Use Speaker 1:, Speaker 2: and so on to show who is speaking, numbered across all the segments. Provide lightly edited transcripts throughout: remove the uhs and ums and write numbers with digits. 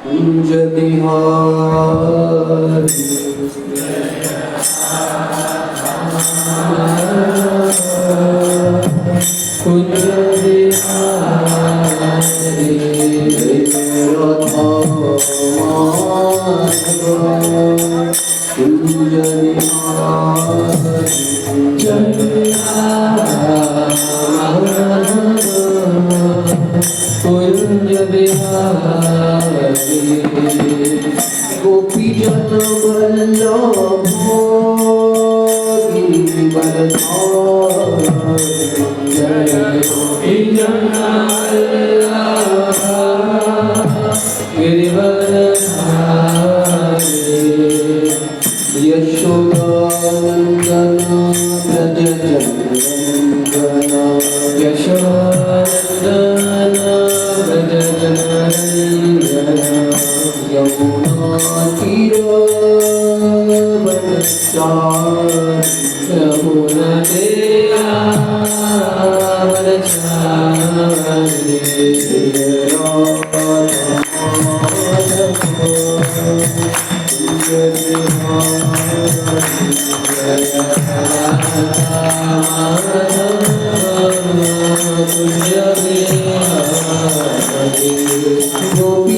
Speaker 1: कुंज बिहारी कुंज बिहारी कुंज कुंज बिहारी गोपी जन वल्लभो जय गोपी जन गिरिवरधारी यशोदानंदन व्रज जनरंजन यशोदानंदन व्रज जनरंजन यमुना तीरवनचारि यमुना तीरवनचारि गोपी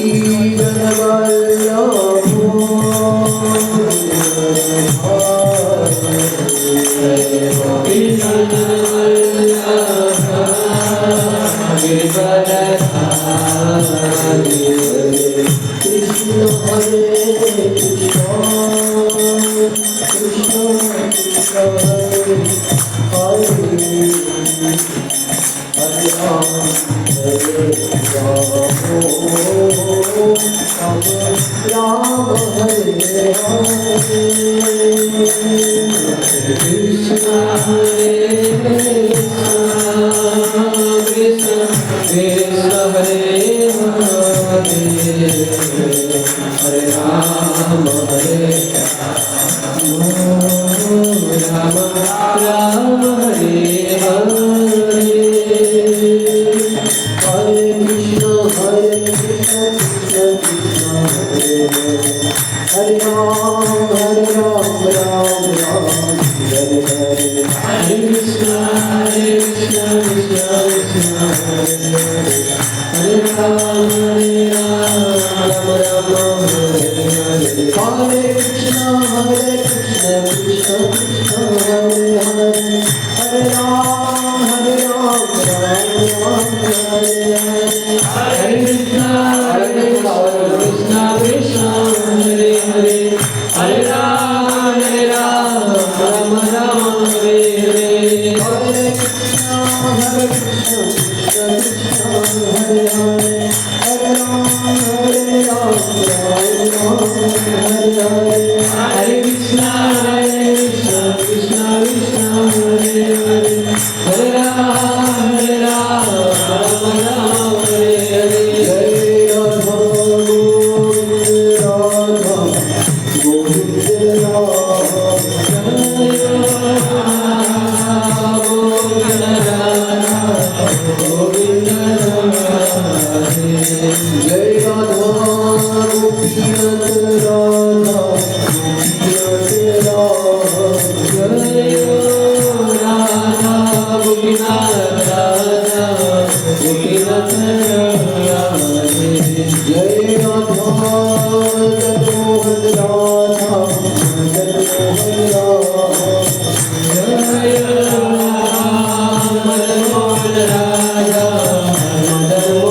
Speaker 1: कृष्ण हरे कृष्ण कृष्ण कृष्ण हरे हरे राम राम हरे हरे कृष्ण हरे कृष्ण कृष्ण हरे हरे राम राम राम हरे हरे हरे कृष्ण कृष्ण कृष्ण हरे हरे राम राम राम हरे हरे हरे कृष्ण कृष्ण कृष्ण हरे हरे राम राम राम हरे हरे हरे कृष्ण कृष्ण कृष्ण हरे हरे हरे राम राम हरे हरे हरे कृष्ण कृष्ण कृष्ण हरे हरे हरे राम राम राम हरे हरे हरे कृष्ण कृष्ण कृष्ण हरे हरे हरे राम राम हरे हरे हरे कृष्ण कृष्ण कृष्ण हरे हरे हरे राम राम हरे हरे जय राधा गोविंद राधा जय गोविंद जय राधा गोपीनाथ राधा जय राधा गोपीनाथ राधा गोपीनाथ जय राधा मनोहर राधा मनोहर राधा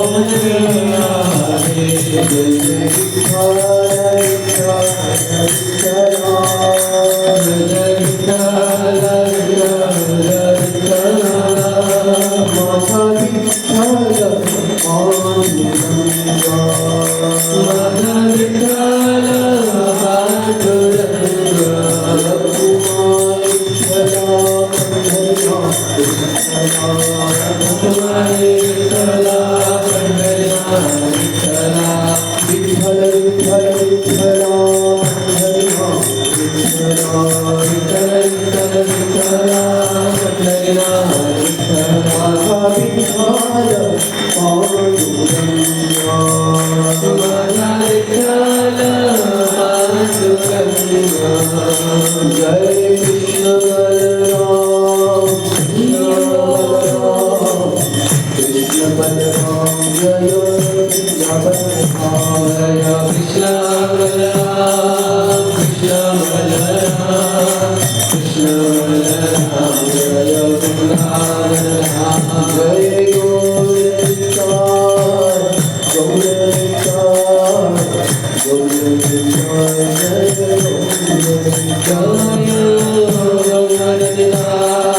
Speaker 1: जय मनोहर राधा मनोहर जय कृष्ण बलराम कृष्ण बलराम जय कृष्ण बलराम जय कृष्ण बलराम कृष्ण बलराम कृष्ण बलराम जय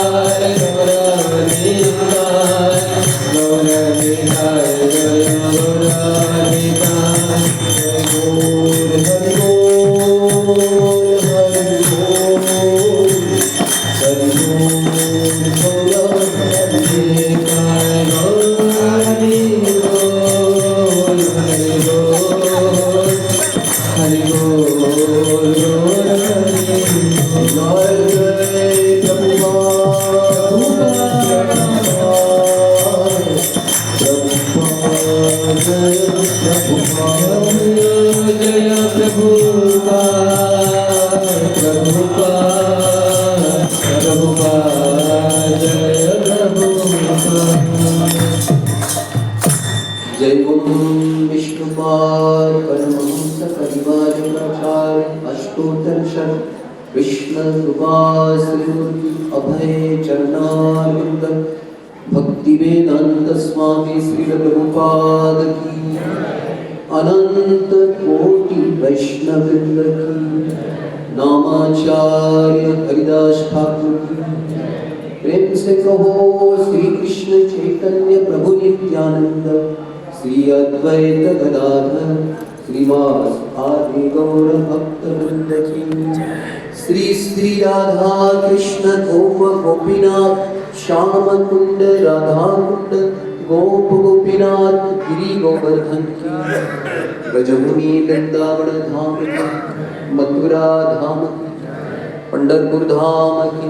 Speaker 1: वृंदावन जय गौरनिताय जय गुरु विष्णुपाद परमहंस परिवाराचार्य अष्टोत्तर शत विष्णु श्री अभय चरणारविंद भक्ति वेदांत स्वामी श्री प्रभुपाद की अनंत कोटि वैष्णववृंद की नामाचार्य हरिदास ठाकुर की प्रेम से कहो श्री कृष्ण चैतन्य प्रभु नित्यानंद श्री अद्वैत गदाधर श्रीवास आदि गौर भक्त वृंद की श्री श्री राधा कृष्ण गोप गोपीनाथ श्याम कुंड राधा कुंड गोप गोपीनाथ गिरी गोवर्धन की ब्रजभूमि वृंदावन धाम की मथुरा धाम की पंढरपुर धाम की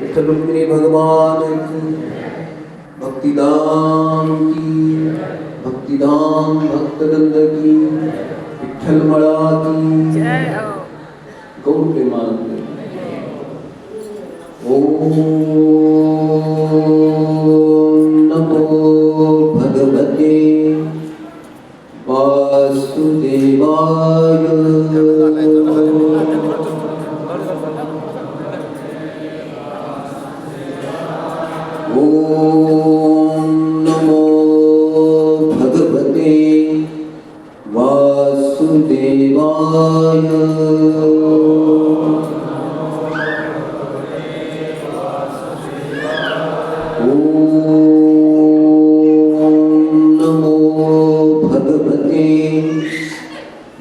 Speaker 1: विठ्ठल रुक्मिणी भगवान की भक्तिधाम भक्तवृंद की विठ्ठल मळा की गौर प्रेमानंद ओम नमो भगवते वासुदेवाय ओम नमो भगवते वासुदेवाय ओम नमो भगवते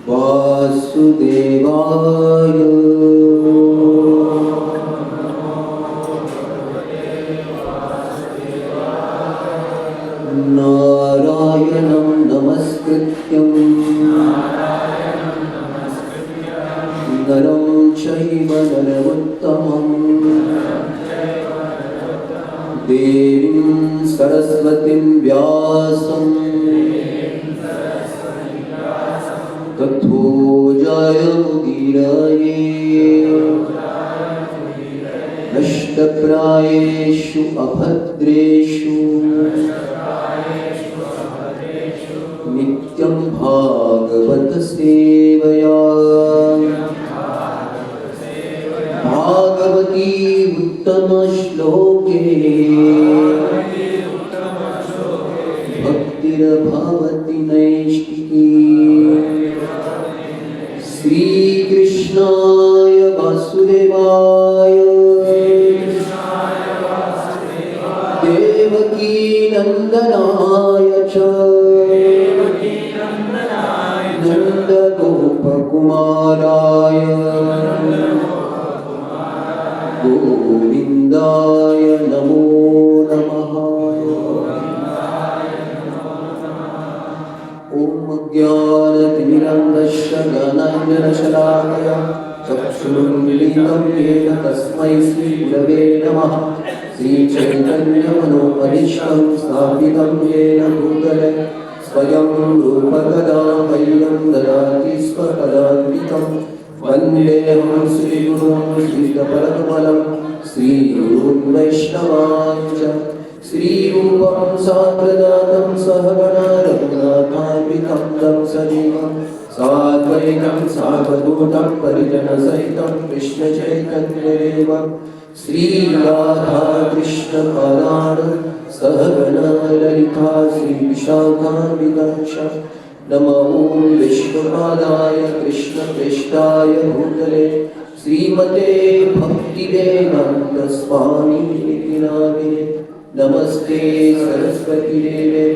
Speaker 1: वासुदेवाय नारायणं नमस्कृत्यं नरं चैव नरोत्तमं देवीं सरस्वतीं व्यासं ततो जयमुदीरये नष्टप्रायेषु अभद्रेषु नित्यं भागवत सेवया भागवती उत्तम श्लोके भक्तिर्भवति नैष्टिकी श्री कृष्णाय वासुदेवाय देवकी नंदनाय च नंद गोपकुमाराय गोविंदाय नमो नमः। ओम ज्ञानतिमिरन्धस्य ज्ञानाञ्जनशलाकया चक्षुरुन्मीलितं येन तस्मै श्रीगुरवे नमः। श्रीचैतन्यमनोभीष्टं स्थापितं येन भूतले स्वयं रूपकदा मह्यं ददाति स्वपदान्तिकं वन्देऽहं श्री श्रीगुरून् श्रीपरकमलं श्रीगुरून् वैष्णवांश्च श्रीरूपं साग्रजातं सहगणा रघुनाथान्वितं तं सजीवं साद्वैतं सावधूतं परिजनसहितं कृष्णचैतन्यदेवं श्रीराधाकृष्णपादान् सहगणा ललिता श्रीविशाखान्वितं च नमो विष्णुपादाय कृष्णप्रेष्ठाय भूतले श्रीमते भक्तिवेदान्तस्वामिनिति नामिने नमस्ते सरस्वतीदेवे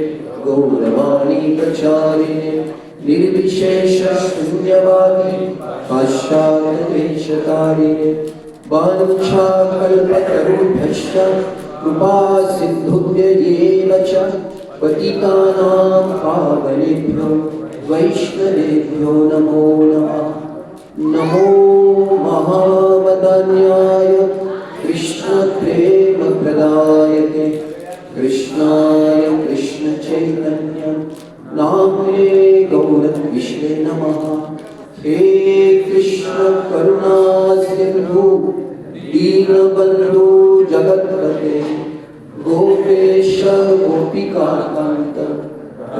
Speaker 1: गौरवाणी प्रचारिणे निर्विशेषशून्यवादी पाश्चात्यदेशतारिणे वाञ्छाकल्पतरुभ्यश्च कृपासिन्धुभ्येव च पतितानां पावनेभ्यो वैष्णवेभ्यो नमो नमः। नमो महावदन्याय कृष्णप्रेमप्रदायते कृष्णाय कृष्णचैतन्य नाम्ने गौरद्विषे नमः। हे कृष्ण करुणा सिन्धु दीनबन्धु जगत्पते गोपेश गोपिकान्त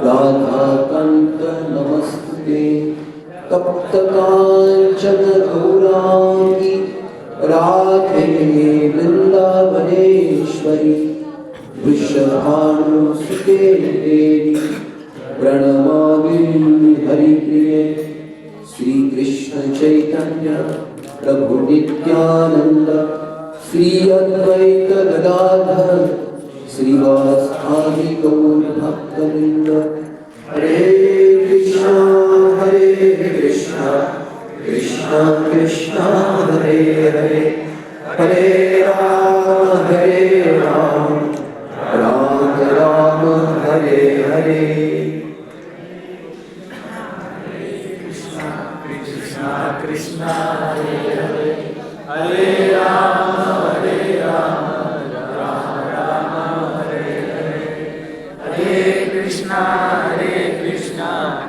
Speaker 1: राधाकान्त नमस्ते। तप्तकाञ्चन गौराङ्गी राधे वृन्दावनेश्वरी वृषभानुसुते देवी प्रणमामि हरिप्रिये। श्रीकृष्ण चैतन्य प्रभु नित्यानंद श्री अद्वैत गदाधर श्रीवासादि गौर भक्तवृंद। हरे कृष्णा कृष्णा कृष्णा हरे हरे हरे राम राम राम हरे हरे।
Speaker 2: कृष्णा हरे हरे हरे राम राम राम हरे हरे हरे कृष्णा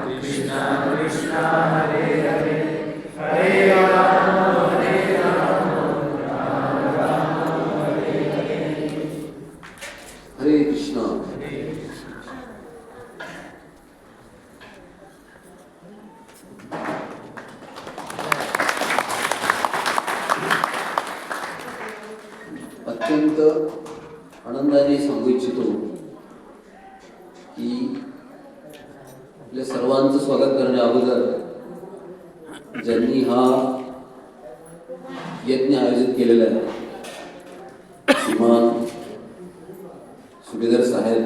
Speaker 2: कृष्णा कृष्णा हरे हरे हरे राम राम हरे हरे।
Speaker 1: हरे कृष्णा। अत्यंत आनंदाने सांगू इच्छितो की आपल्या सर्वांचं स्वागत करण्या अगोदर ज्यांनी हा यज्ञ आयोजित केलेला आहे श्रीमान सुभेदार साहेब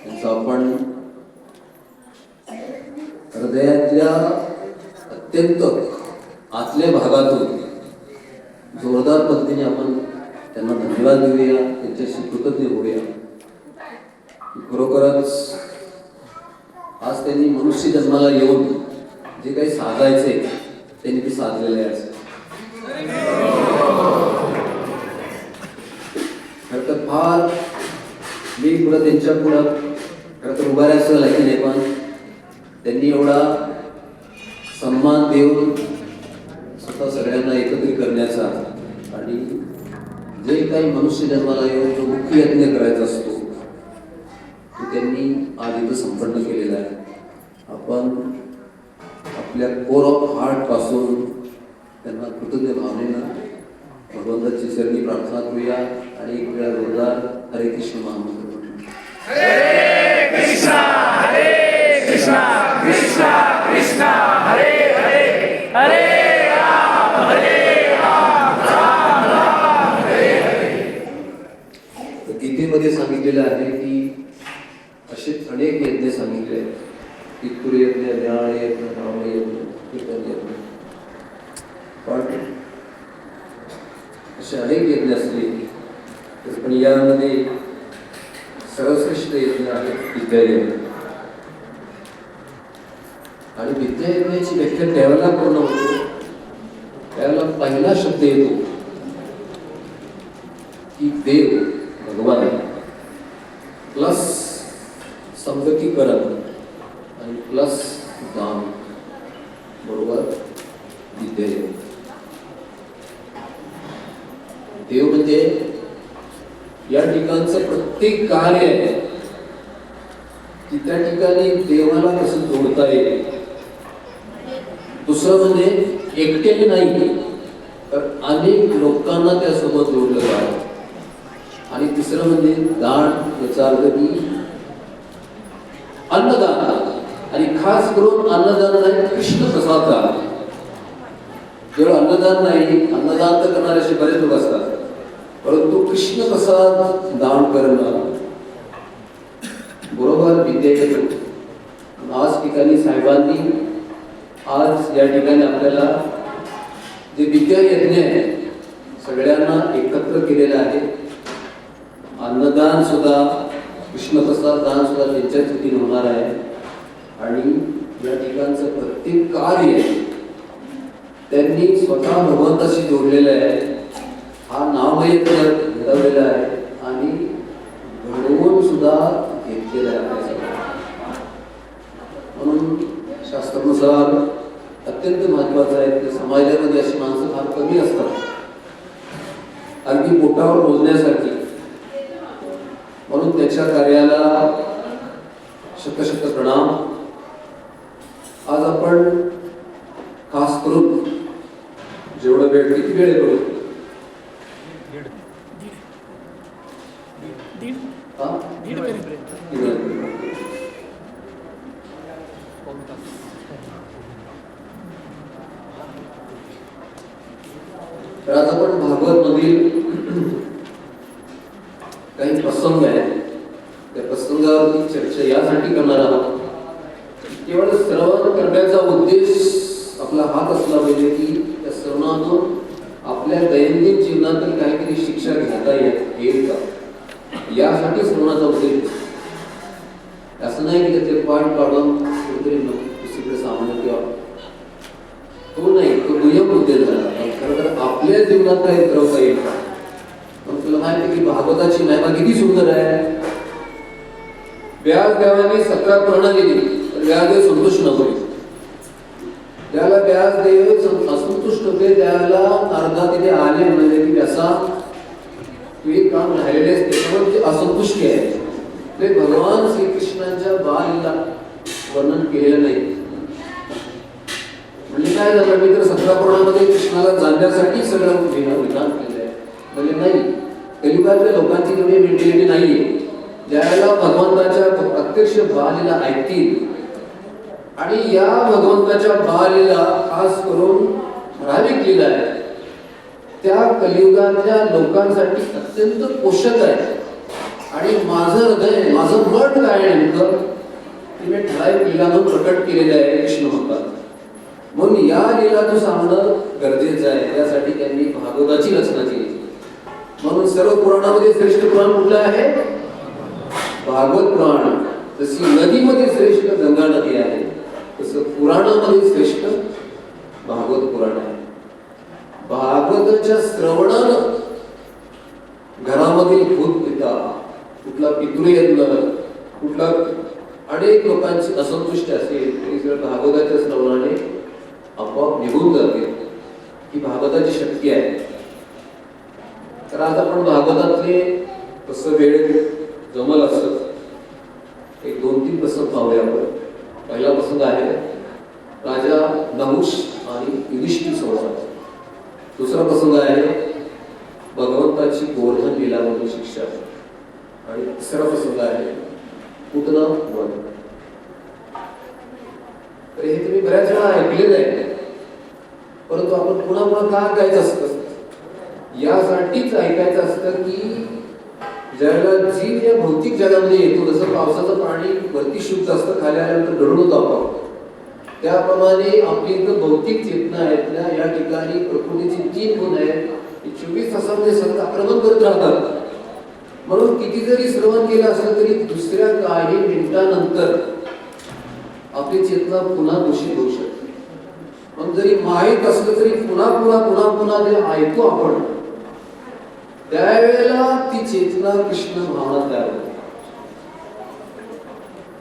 Speaker 1: त्यांचं आपण हृदयातल्या अत्यंत आतल्या भागातून जोरदार पद्धतीने आपण त्यांना धन्यवाद देऊया, त्यांच्याशी कृतज्ञ होऊया। खरोखरच आज त्यांनी मनुष्य जन्माला येऊन जे काही साधायचे त्यांनी ते साधलेले आहे। खरं तर फार मी पुढं त्यांच्या पुढं खरं तर उभा राहायचं लागेल नाही, पण त्यांनी एवढा सन्मान देऊन स्वतः सगळ्यांना एकत्रित करण्याचा आणि जे काही मनुष्य जन्माला येऊन जो मुख्य यज्ञ करायचा असतो तो त्यांनी आज इथं संपन्न केलेला आहे। आपण आपल्या कोर ऑफ हार्ट पासून त्यांना कृतज्ञ भावनेनं भगवंताची चरणी प्रार्थना करूया आणि एक वेळा जोरदार हरे कृष्ण महामंत्र म्हणूया।
Speaker 2: हरे कृष्णा कृष्णा कृष्णा हरे हरे हरे राम राम हरे हरे।
Speaker 1: गीतेमध्ये सांगितलेलं आहे की असे अनेक यज्ञ सांगितले, पितृ यज्ञ, ज्ञान यज्ञ, राम यज्ञ, कीर्तन यज्ञ, पण असे अनेक यज्ञ असले पण यामध्ये सर्वश्रेष्ठ यज्ञ आहे विद्यायज्ञ। आणि विद्यायज्ञाची व्याख्या त्यावेळेला पूर्ण होतो त्यावेळेला पहिला शब्द येतो की देव भगवान प्लस संगतीकरण आणि प्लस दान बरोबर देव. देव म्हणजे या ठिकाणचं प्रत्येक कार्य आहे की त्या ठिकाणी देवाला कसं जोडता येईल. दुसरं म्हणजे एकट्याने नाही तर अनेक लोकांना त्यासोबत जोडलं जावं. आणि तिसरं म्हणजे दान, याचा अर्थ की अन्नदान, आणि खास करून अन्नदान नाही कृष्ण प्रसाद दान. जेव्हा अन्नदान नाही, अन्नदान तर करणारे असे बरेच लोक असतात, परंतु कृष्ण प्रसाद दान करणं बरोबर विद्यार्थी. आज ठिकाणी साहेबांनी आज या ठिकाणी आपल्याला जे विद्या यज्ञ आहे सगळ्यांना एकत्र केलेलं आहे. अन्नदान सुद्धा, कृष्णप्रसाद दान सुद्धा त्यांच्याच वतीने होणार आहे. आणि या ठिकाणचं प्रत्येक कार्य त्यांनी स्वतः भगवंताशी जोडलेलं आहे. हा नामयज्ञ घडवलेला आहे आणि घडवून सुद्धा घेतलेला आहे. म्हणून शास्त्रानुसार अत्यंत महत्वाचं आहे की समाजामध्ये अशी माणसं फार कमी असतात, अगदी पोटावर मोजण्यासाठी. म्हणून त्याच्या कार्याला शत प्रणाम. आज आपण खास करून जेवढं वेळ, किती वेळ करू? तर आज आपण भागवत मधील काही प्रसंग आहेत, त्या प्रसंगावरती चर्चा यासाठी करणार आहोत. केवळ श्रवण करण्याचा उद्देश आपला हात असला पाहिजे की त्या श्रवणातून आपल्या दैनंदिन जीवनातील काहीतरी शिक्षा घेता येईल का, यासाठी श्रवणाचा उद्देश. असं नाही की त्याचे पॉईंट काढून कुठेतरी दुसरीकडे सामान्य किंवा तो नाही, तो दुय्यम उद्देश झाला. खरं तर आपल्या जीवनात काही ठरवता येईल का. पण तुला माहिती की भागवताची महिमा किती सुंदर आहे. व्यासदेवाने 17 पुराण दिली तर व्यासदेव संतुष्ट नव्हते. ज्याला व्यासदेव असंतुष्ट होते त्याला नारदा तिथे आले, म्हणजे की व्यासा तू एक काम राहिलेले त्याच्यावर जे असंतुष्टी आहे ते भगवान श्रीकृष्णांच्या बालीला वर्णन केलेलं नाही. म्हणजे काय झालं, मी तर 17 पुराणामध्ये कृष्णाला जाणण्यासाठी सगळं विधान केलं आहे. म्हणजे नाही, कलियुगातल्या लोकांची तेवढी मेंटॅलिटी नाहीये. ज्यावेळेला भगवंताच्या प्रत्यक्ष बालीला ऐकतील आणि या भगवंताच्या बालीला खास करून ठराविक लीला आहे, त्या कलियुगातल्या लोकांसाठी अत्यंत पोषक आहे. आणि माझं हृदय, माझं मन काय नेमकं ते मी ठराविक लीलातून प्रकट केलेलं आहे कृष्ण म्हणतात. म्हणून या लीला तो सांगणं गरजेचं आहे. त्यासाठी त्यांनी भागवताची रचना केली. म्हणून सर्व पुराणामध्ये श्रेष्ठ पुराण कुठलं आहे? भागवत पुराण. जशी नदीमध्ये श्रेष्ठ गंगा नदी आहे तसं पुराणामध्ये श्रेष्ठ भागवत पुराण आहे. भागवताच्या श्रवणानं घरामधील भूत पिता, कुठला पितृयज्ञ, कुठला अनेक लोकांची असंतुष्टी असेल तरी सगळं भागवताच्या श्रवणाने आपोआप निघून जाते. ही भागवताची शक्ती आहे. तर आज आपण भागवतातले कसं वेळ जमल असं एक 2-3 प्रसंग पाहूया आपण. पहिला प्रसंग आहे राजा नहुष आणि युधिष्ठिर संवाद. दुसरा प्रसंग आहे भगवंताची गोवर्धन लीलामधील शिक्षा. आणि तिसरा प्रसंग आहे पूतना वध. तर हे तुम्ही बऱ्याच वेळा ऐकलेलं आहे, परंतु आपण पुन्हा पुन्हा का ऐकायचं असतं? यासाठीच ऐकायचं असतं की ज्यावेळेला जीव या भौतिक जगामध्ये येतो, जसं पावसाचं पाणी वरती शुद्ध असतं, खाली आल्यानंतर घडून होतं आपोआप, त्याप्रमाणे आपली इथं भौतिक चेतना आहेत ना, या ठिकाणी प्रकृतीची 3 गुण आहेत, 24 तासामध्ये सतत आक्रमण करत राहतात. म्हणून किती जरी श्रवण केलं असलं तरी दुसऱ्या काही मिनिटानंतर आपली चेतना पुन्हा दूषित होऊ शकते. मग जरी माहीत असलं तरी पुन्हा पुन्हा पुन्हा पुन्हा जे ऐकू आपण त्यावेळेला ती चेतना कृष्ण भावना तयार होते.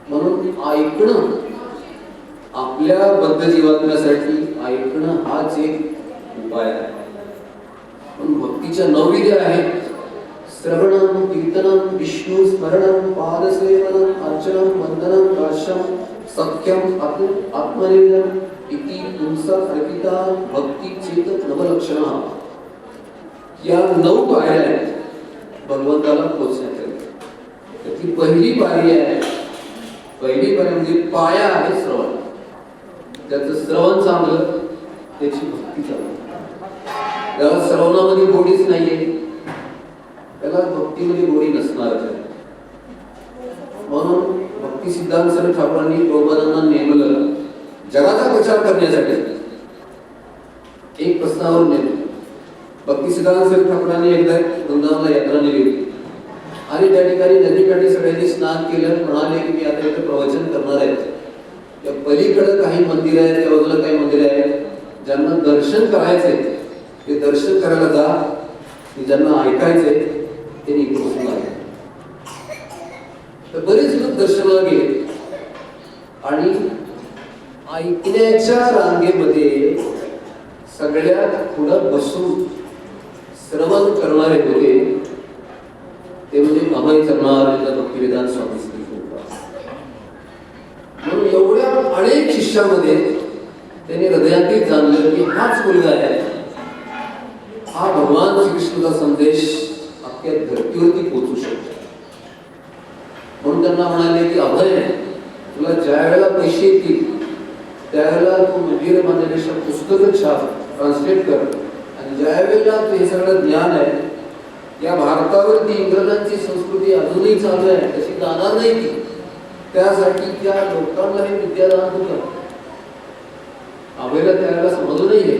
Speaker 1: म्हणून ऐकणं आपल्या बद्ध जीवात्म्यासाठी ऐकणं हाच एक उपाय आहे. पण भक्तीच्या 9 विद्या आहेत. श्रवणम, कीर्तनम, विष्णू स्मरणम, पादसेवनम, अर्चनम, वंदनम, दास्यम, सख्यम, आत्मनिवेदन इति पुंसा अर्पिता भक्ती चेत नवलक्षणा. या 9 पायऱ्या आहेत भगवंताला पोहोचण्यासाठी. त्याची पहिली पायरी आहे, पहिली पायरी म्हणजे पाया आहे श्रवण. ज्याचं श्रवण चांगलं त्याची भक्ती चांगली. त्याला श्रवणामध्ये गोडीच नाहीये त्याला भक्तीमध्ये गोडी नसणारच आहे. म्हणून भक्ती सिद्धांत सरस्वती ठाकूरांनी प्रबोधांना नेमलं जगाचा प्रचार करण्यासाठी. एक प्रश्नावर नेमलं. भक्ती सिद्धांत सरस्वती ठाकूरांनी एकदा वृंदावनला यात्रा नेली होती आणि त्या ठिकाणी नदीकाठी सगळ्यांनी स्नान केलं. म्हणाले की मी आता इथे प्रवचन करणार आहे. त्या पलीकडे काही मंदिर आहेत, त्या बाजूला काही मंदिर आहेत. ज्यांना दर्शन करायचंय ते दर्शन करायला जा, ज्यांना ऐकायचंय त्यांनी इकडे बसून आले. तर बरेच लोक दर्शनाला गेले आणि ऐकण्याच्या रांगेमध्ये सगळ्यात पुढं बसून श्रवण करणारे होते ते म्हणजे अभय चरणारविंद भक्तिवेदांत स्वामी श्री कृपा. म्हणून एवढ्या अनेक शिष्यामध्ये त्यांनी हृदयातील जाणलं की हाच मुलगा आहे. हा भगवान श्रीकृष्णाचा संदेश अख्ख्या धरतीवरती पोहोचू शकतो. म्हणून त्यांना म्हणाले की अभय, तुला ज्या वेळेला पैसे येतील त्यावेळेला तू मंदिर बांधण्यापेक्षा पुस्तकं छाप, ट्रान्सलेट कर. आणि ज्या वेळेला तू हे सगळं ज्ञान आहे, या भारतावरती इंग्रजांची संस्कृती अजूनही चालू आहे, तशी जाणार नाही ती. त्यासाठी त्या लोकांना हे विद्यादान होतं. अभयला त्यावेळेला समजलं नाहीये,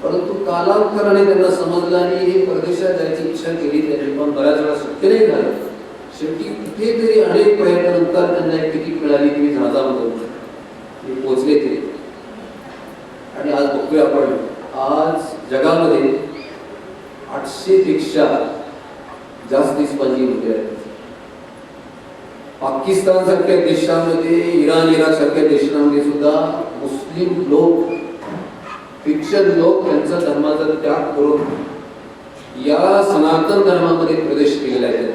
Speaker 1: परंतु कालांतराने त्यांना समजलं आणि हे परदेशात जायची इच्छा केली त्यांनी, पण बऱ्याच वेळा शक्य नाही झालं. शेवटी कुठेतरी अनेक प्रयत्नानंतर त्यांना एक तिकीट मिळाली की जहाजामधून पोहोचले ते. आणि आज बघतोय आपण आज जगामध्ये 800 पेक्षा जास्त इस्लामी लोक आहेत. पाकिस्तान सारख्या देशामध्ये, इराण इराक सारख्या देशांमध्ये सुद्धा मुस्लिम लोक, ख्रिश्चन लोक त्यांचा धर्माचा त्याग करून या सनातन धर्मामध्ये प्रवेश केलेला आहे.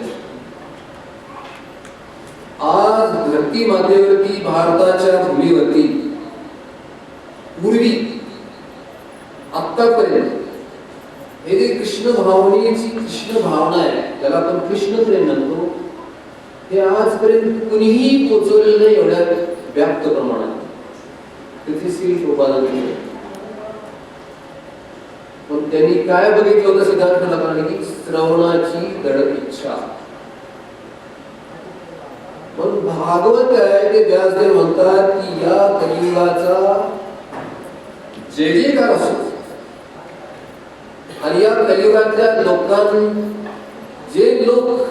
Speaker 1: आज धरती मातेवरती, भारताच्या भूमीवरती पूर्वी आतापर्यंत हे जे कृष्ण भावनेची कृष्ण भावना आहे, ज्याला आपण कृष्ण प्रेम म्हणतो, हे आजपर्यंत कुणीही पोचवलेलं नाही एवढ्या व्याप्त प्रमाणात. तिथे श्री कृपादान केले. पण त्यांनी काय बघितलं होतं सिद्धार्थ ठाकूरांनी की श्रवणाची दडप इच्छा. पण भागवत आहे ते व्यासदेव म्हणतात की या कलियुगाचा जय जयकार असो. आणि या कलियुगातल्या लोकांना, जे लोक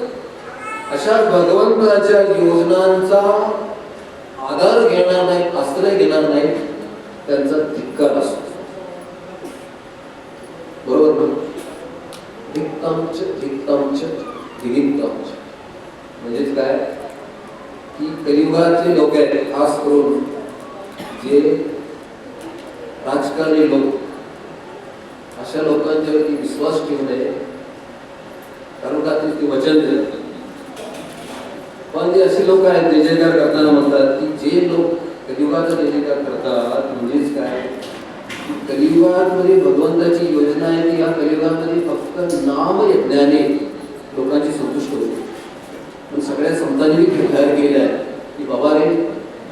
Speaker 1: अशा भगवंताच्या योजनांचा आधार घेणार नाहीत, आश्रय घेणार नाहीत, त्यांचा धिक्कार असतो. बरोबर ना? धिक्तांच धिक्तांच धिक्तांच म्हणजेच काय की कलियुगातले लोक आहेत, खास करून जे राजकारणी लोक, अशा लोकांच्यावरती विश्वास ठेवू नये. कारण का ते वचन दिलं. पण जे असे लोक आहेत जय जयकार करताना म्हणतात की जे लोक कलियुगाचा जय जयकार करतात म्हणजेच काय, कलियुगामध्ये भगवंताची योजना आहे की या कलियुगामध्ये फक्त नाम यज्ञाने लोकांची संतुष्ट होते. पण सगळ्या संतांनी जाहीर केलेलं आहे की बाबा रे,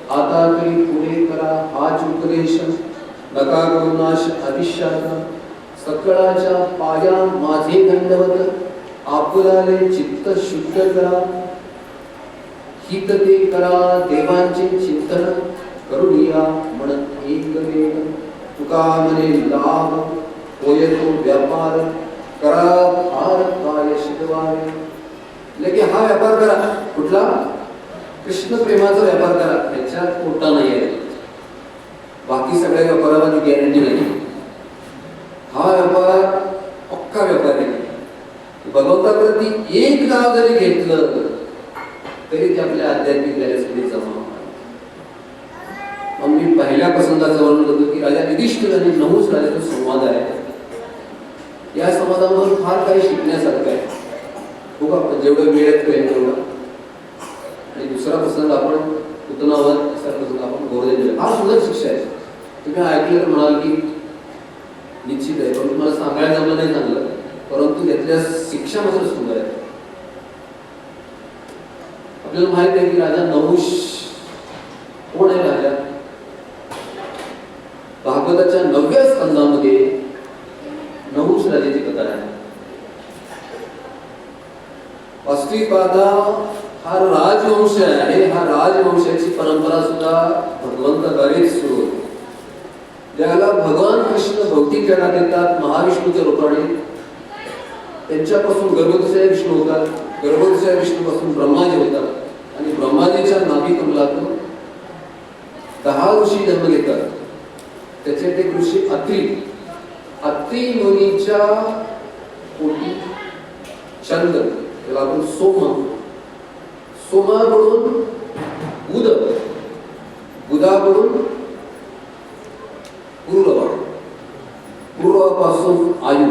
Speaker 1: आता तरी पुढे करा हाच उपदेश, नका करुणाश अविश्वासा, सकळाच्या पाया माझे दंडवत, आपुलाले चित्त शुद्ध करा, हित ते करा देवांचे चिंतन, करुणिया म्हणत एक वेग, तुका म्हणे लाभ होय तो व्यापार, करा फार काय शिकवावे. लेके हा व्यापार करा. कुठला? कृष्ण प्रेमाचा व्यापार करा. त्याच्यात तोटा नाही आहे. बाकी सगळ्या व्यापारामध्ये गॅरंटी नाही. हा व्यापार पक्का व्यापार आहे. भगवंताप्रती एक नाव जरी घेतलं तरी ते आपल्या आध्यात्मिक गॅरेजमध्ये जमा होणार. मी पहिल्या प्रसंगाचं वर्णन करतो की राजा युधिष्ठिर आणि नहुष राजाचा संवाद आहे. या संवादामधून फार काही शिकण्यासारखं आहे. खूप आपण जेवढं वेळेत कळेल तेवढं. आणि दुसरा प्रसंग आपण पुतनावध, तिसरा प्रसंग आपण गोवर्धन. फार सुंदर शिक्षा आहे. तुम्ही ऐकलं तर म्हणाल की निश्चित आहे, पण तुम्हाला सांगायला जमलं नाही चांगलं, परंतु त्यातल्या शिक्षा मात्र सुंदर आहे. आपल्याला माहित आहे की राजा नहुष कोण आहे. राजा भागवताच्या 9व्या स्कंदामध्ये नहुष राजाची कथा आहे. वास्तविक पाहता हा राजवंश आहे. हा राजवंशाची परंपरा सुद्धा भगवंताद्वारेच सुरू होती. ज्याला भगवान कृष्ण भौतिक जगात येतात महाविष्णूच्या रूपाने, त्यांच्यापासून गर्भोदय विष्णू होतात. गर्भोदय विष्णूपासून ब्रह्माजी होतात आणि ब्रह्माजीच्या नाभी कमलातून 10 ऋषी जन्म घेतात. त्याचे ते ऋषी अत्रि मुनीच्या पोटी चंद, त्याला आपण सोम म्हणतो. सोमाकडून बुध, बुधाकडून पूर्व, पूर्वापासून आयु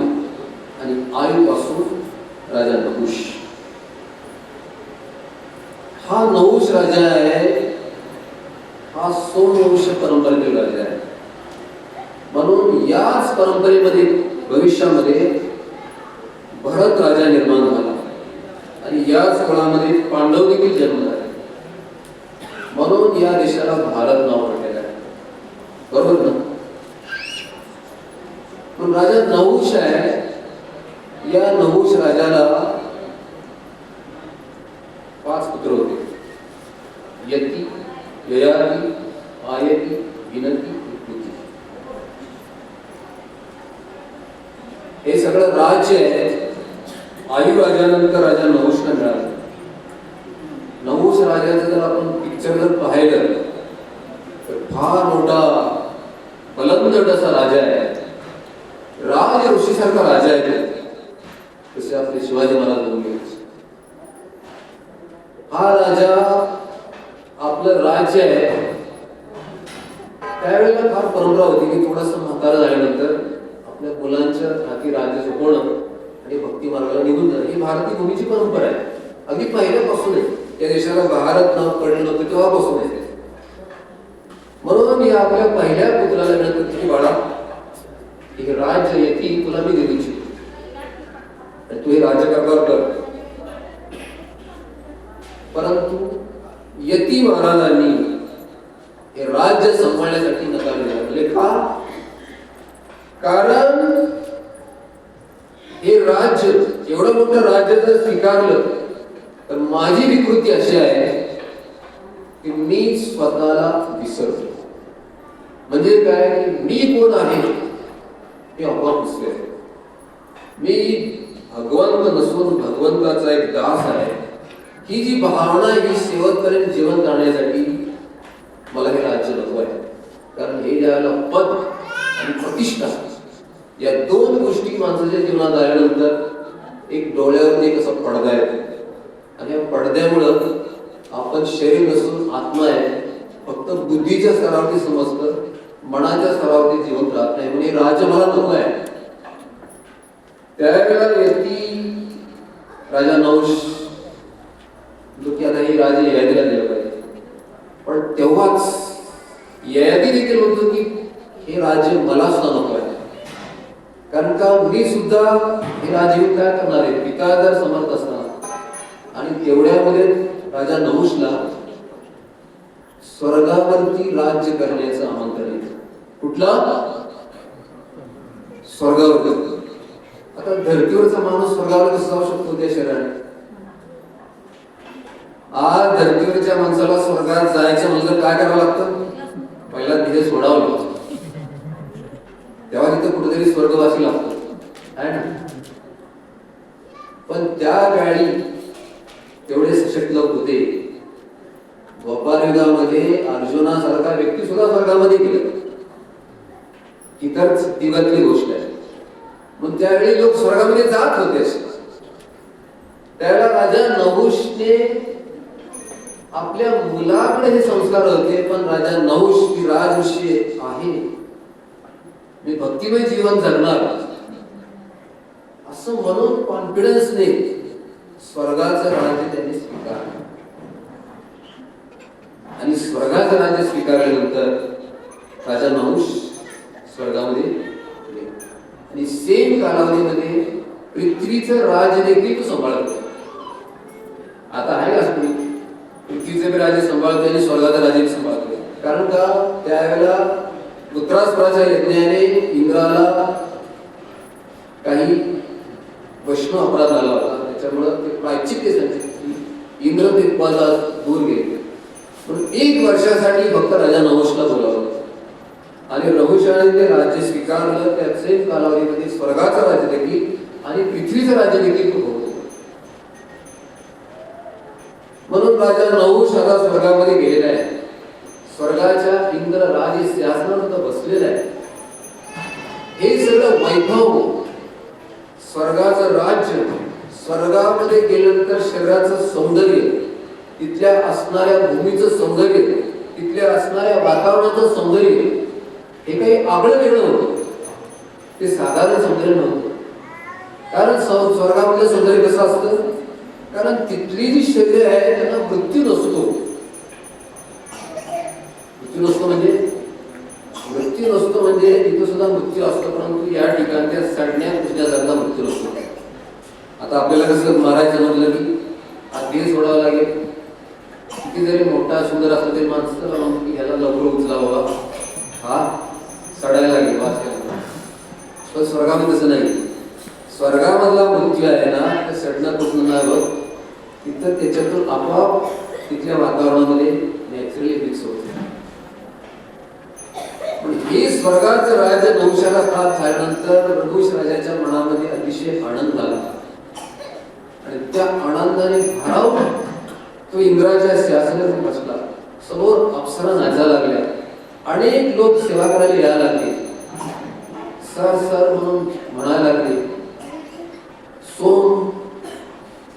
Speaker 1: आणि आयुपासून राजा नहुष. हा नहुष राजा आहे. हा सोमवंश परंपरेतील राजा आहे. म्हणून याच परंपरेमध्ये भविष्यामध्ये भरत राजा निर्माण झाला आणि याच काळामध्ये पांडव देखील जन्म झाले. म्हणून या देशाला भारत नाव पडलेलं आहे. बरोबर ना? पण राजा नहुष आहे. या नहुष राजाला 5 पुत्र होते. यती, ययाति, आयति, विनती, विकृती. हे सगळं राज्य आहे. आयु राजानंतर राजा नहुषला मिळाला. नहुष राजाचं जर आपण पिक्चर जर पाहिलं तर फार मोठा बलंदट असा राजा आहे. राज ऋषीसारखा राजा आहे. तसे आपले शिवाजी महाराज बोलले. हा राजा आपलं राज्य आहे. त्यावेळेला फार परंपरा होती की थोडासा म्हातारा झाल्यानंतर आपल्या मुलांच्या हाती राज्य सोपवणं आणि भक्ती मार्गाला निघून जाणं ही भारतीय भूमीची परंपरा आहे. अगदी पहिल्यापासून आहे. या देशाला भारत नाव पडलं नव्हतं तेव्हापासून आहे. म्हणून मी आपल्या पहिल्या पुत्राला विनंती की बाळा, हे राज्य येते तुला मी देऊ इच्छितो, तू हे राज्यकारभार कर. परंतु यती महाराजांनी हे राज्य सांभाळण्यासाठी नकार दिला. म्हणजे का? कारण हे राज्य, एवढं मोठं राज्य जर स्वीकारलं तर माझी विकृती अशी आहे की मी स्वतःला विसरतो. म्हणजे काय? मी कोण आहे हे आपोआप विसरले. मी भगवंत नसून भगवंताचा एक दास आहे. ही जी भावना, ही शेवटपर्यंत जीवन करण्यासाठी मला हे राज्य नको आहे. कारण हे ज्याला पद आणि प्रतिष्ठा या 2 गोष्टी माणसाच्या जीवनात आल्यानंतर एक डोळ्यावरती एक असा पडदा येतो आणि या पडद्यामुळं आपण शरीर नसून आत्मा आहे. फक्त बुद्धीच्या स्तरावरती समजतं, मनाच्या स्तरावरती जीवन राहत नाही. म्हणजे राज्य मला नको आहे. त्यावेळेला व्यक्ती राजा नहुष जो की आता ही राजे ययातीला दिलं पाहिजे. पण तेव्हाच ययाती देखील म्हणतो की हे राज्य मला सुद्धा नको आहे. कारण का मी सुद्धा हे राज्य काय करणार आहे? पिता जर समर्थ असणार आणि तेवढ्यामध्ये राजा नहुषला स्वर्गावरती राज्य करण्याचं आमंत्रण येतं. कुठला? स्वर्गावर. आता धर्तीवरचा माणूस स्वर्गावर कसा जाऊ शकतो त्या शरीराने? आज धर्तीवरच्या माणसाला स्वर्गात जायचं म्हणजे काय करावं लागतं? पहिला देह सोडावं लागतं. तेव्हा तिथं कुठेतरी स्वर्गवासी लागतो आहे ना. पण त्या काळी तेवढे सशक्त लोक होते. द्वापार युगामध्ये अर्जुनासारखा व्यक्ती सुद्धा स्वर्गामध्ये गेले. इतर दिवसली गोष्ट आहे. मग त्यावेळी लोक स्वर्गामध्ये जात होते. त्यावेळेला राजा नहुषने आपल्या मुलाकडे हे संस्कार होते, पण राजा नहुष की राजऋषी आहे मी भक्तिमय जीवन जगणार असं म्हणून कॉन्फिडन्सने स्वर्गाचं राज्य त्यांनी स्वीकारलं. आणि स्वर्गाचं राज्य स्वीकारल्यानंतर राजा नहुष स्वर्गामध्ये गेला. आणि सेम कालावधीमध्ये पृथ्वीचं राज्य देखील तो सांभाळत होता. आता आहे का कोणी पृथ्वीचे बी राज्य सांभाळतोय आणि स्वर्गाचं राज्य सांभाळतोय? कारण का त्यावेळेला पुत्रास्त्राच्या यज्ञाने इंद्राला काही वैष्णव अपराध झाला होता, त्याच्यामुळं ते प्रायश्चित्त सांगितले इंद्र ते पदाला दूर गेले. पण 1 वर्षासाठी फक्त राजा नहुषला बोलावलं आणि नहुषाने ते राज्य स्वीकारलं. त्याचे कालावधीमध्ये स्वर्गाचं राज्य देखील आणि पृथ्वीचं राज्य देखील तो भोगतो. म्हणून राजा नहुष आता स्वर्गामध्ये गेलेला आहे. स्वर्गाच्या इंद्र राज सिंहासनावर बसलेला आहे. हे सगळं वैभव, स्वर्गाचं राज्य, स्वर्गामध्ये गेल्यानंतर शरीराचं सौंदर्य, तिथल्या असणाऱ्या भूमीचं सौंदर्य, तिथल्या असणाऱ्या वातावरणाचं सौंदर्य हे काही आगळं वेगळं होतं. ते साधारण सौंदर्य नव्हतं. कारण स्वर्गामधलं सौंदर्य कसं असतं? कारण तिथली जी शरीर आहे त्यांना मृत्यू नसतो. मृत्यू नसतो म्हणजे तिथं सुद्धा मृत्यू असतो, परंतु या ठिकाणी त्या सडण्या पुसण्यासारखा मृत्यू नसतो. आता आपल्याला कसं मारायचं म्हटलं की आधी सोडावं लागेल. किती जरी मोठा सुंदर असला तरी माणसं म्हणून की ह्याला लवकर उचलावा, हा सडायला लागेल वाचल्याला. पण स्वर्गामध्ये तसं नाही. स्वर्गामधला मृत्यू आहे ना, त्या सडणं पुसणं नाही होत. तिथं त्याच्यातून आपोआप तिथल्या वातावरणामध्ये नॅचरली फिक्स होत. पण हे स्वर्गाचं राज्य नहुषाला प्राप्त झाल्यानंतर नहुष राजाच्या मनामध्ये अतिशय आनंद झाला आणि त्या आनंदाने भारावून तो इंद्राच्या सिंहासनावर बसला. समोर अप्सरा नाचायला लागल्या. अनेक लोक सेवा करायला यायला लागले. सर सर म्हणून म्हणायला लागले. सोम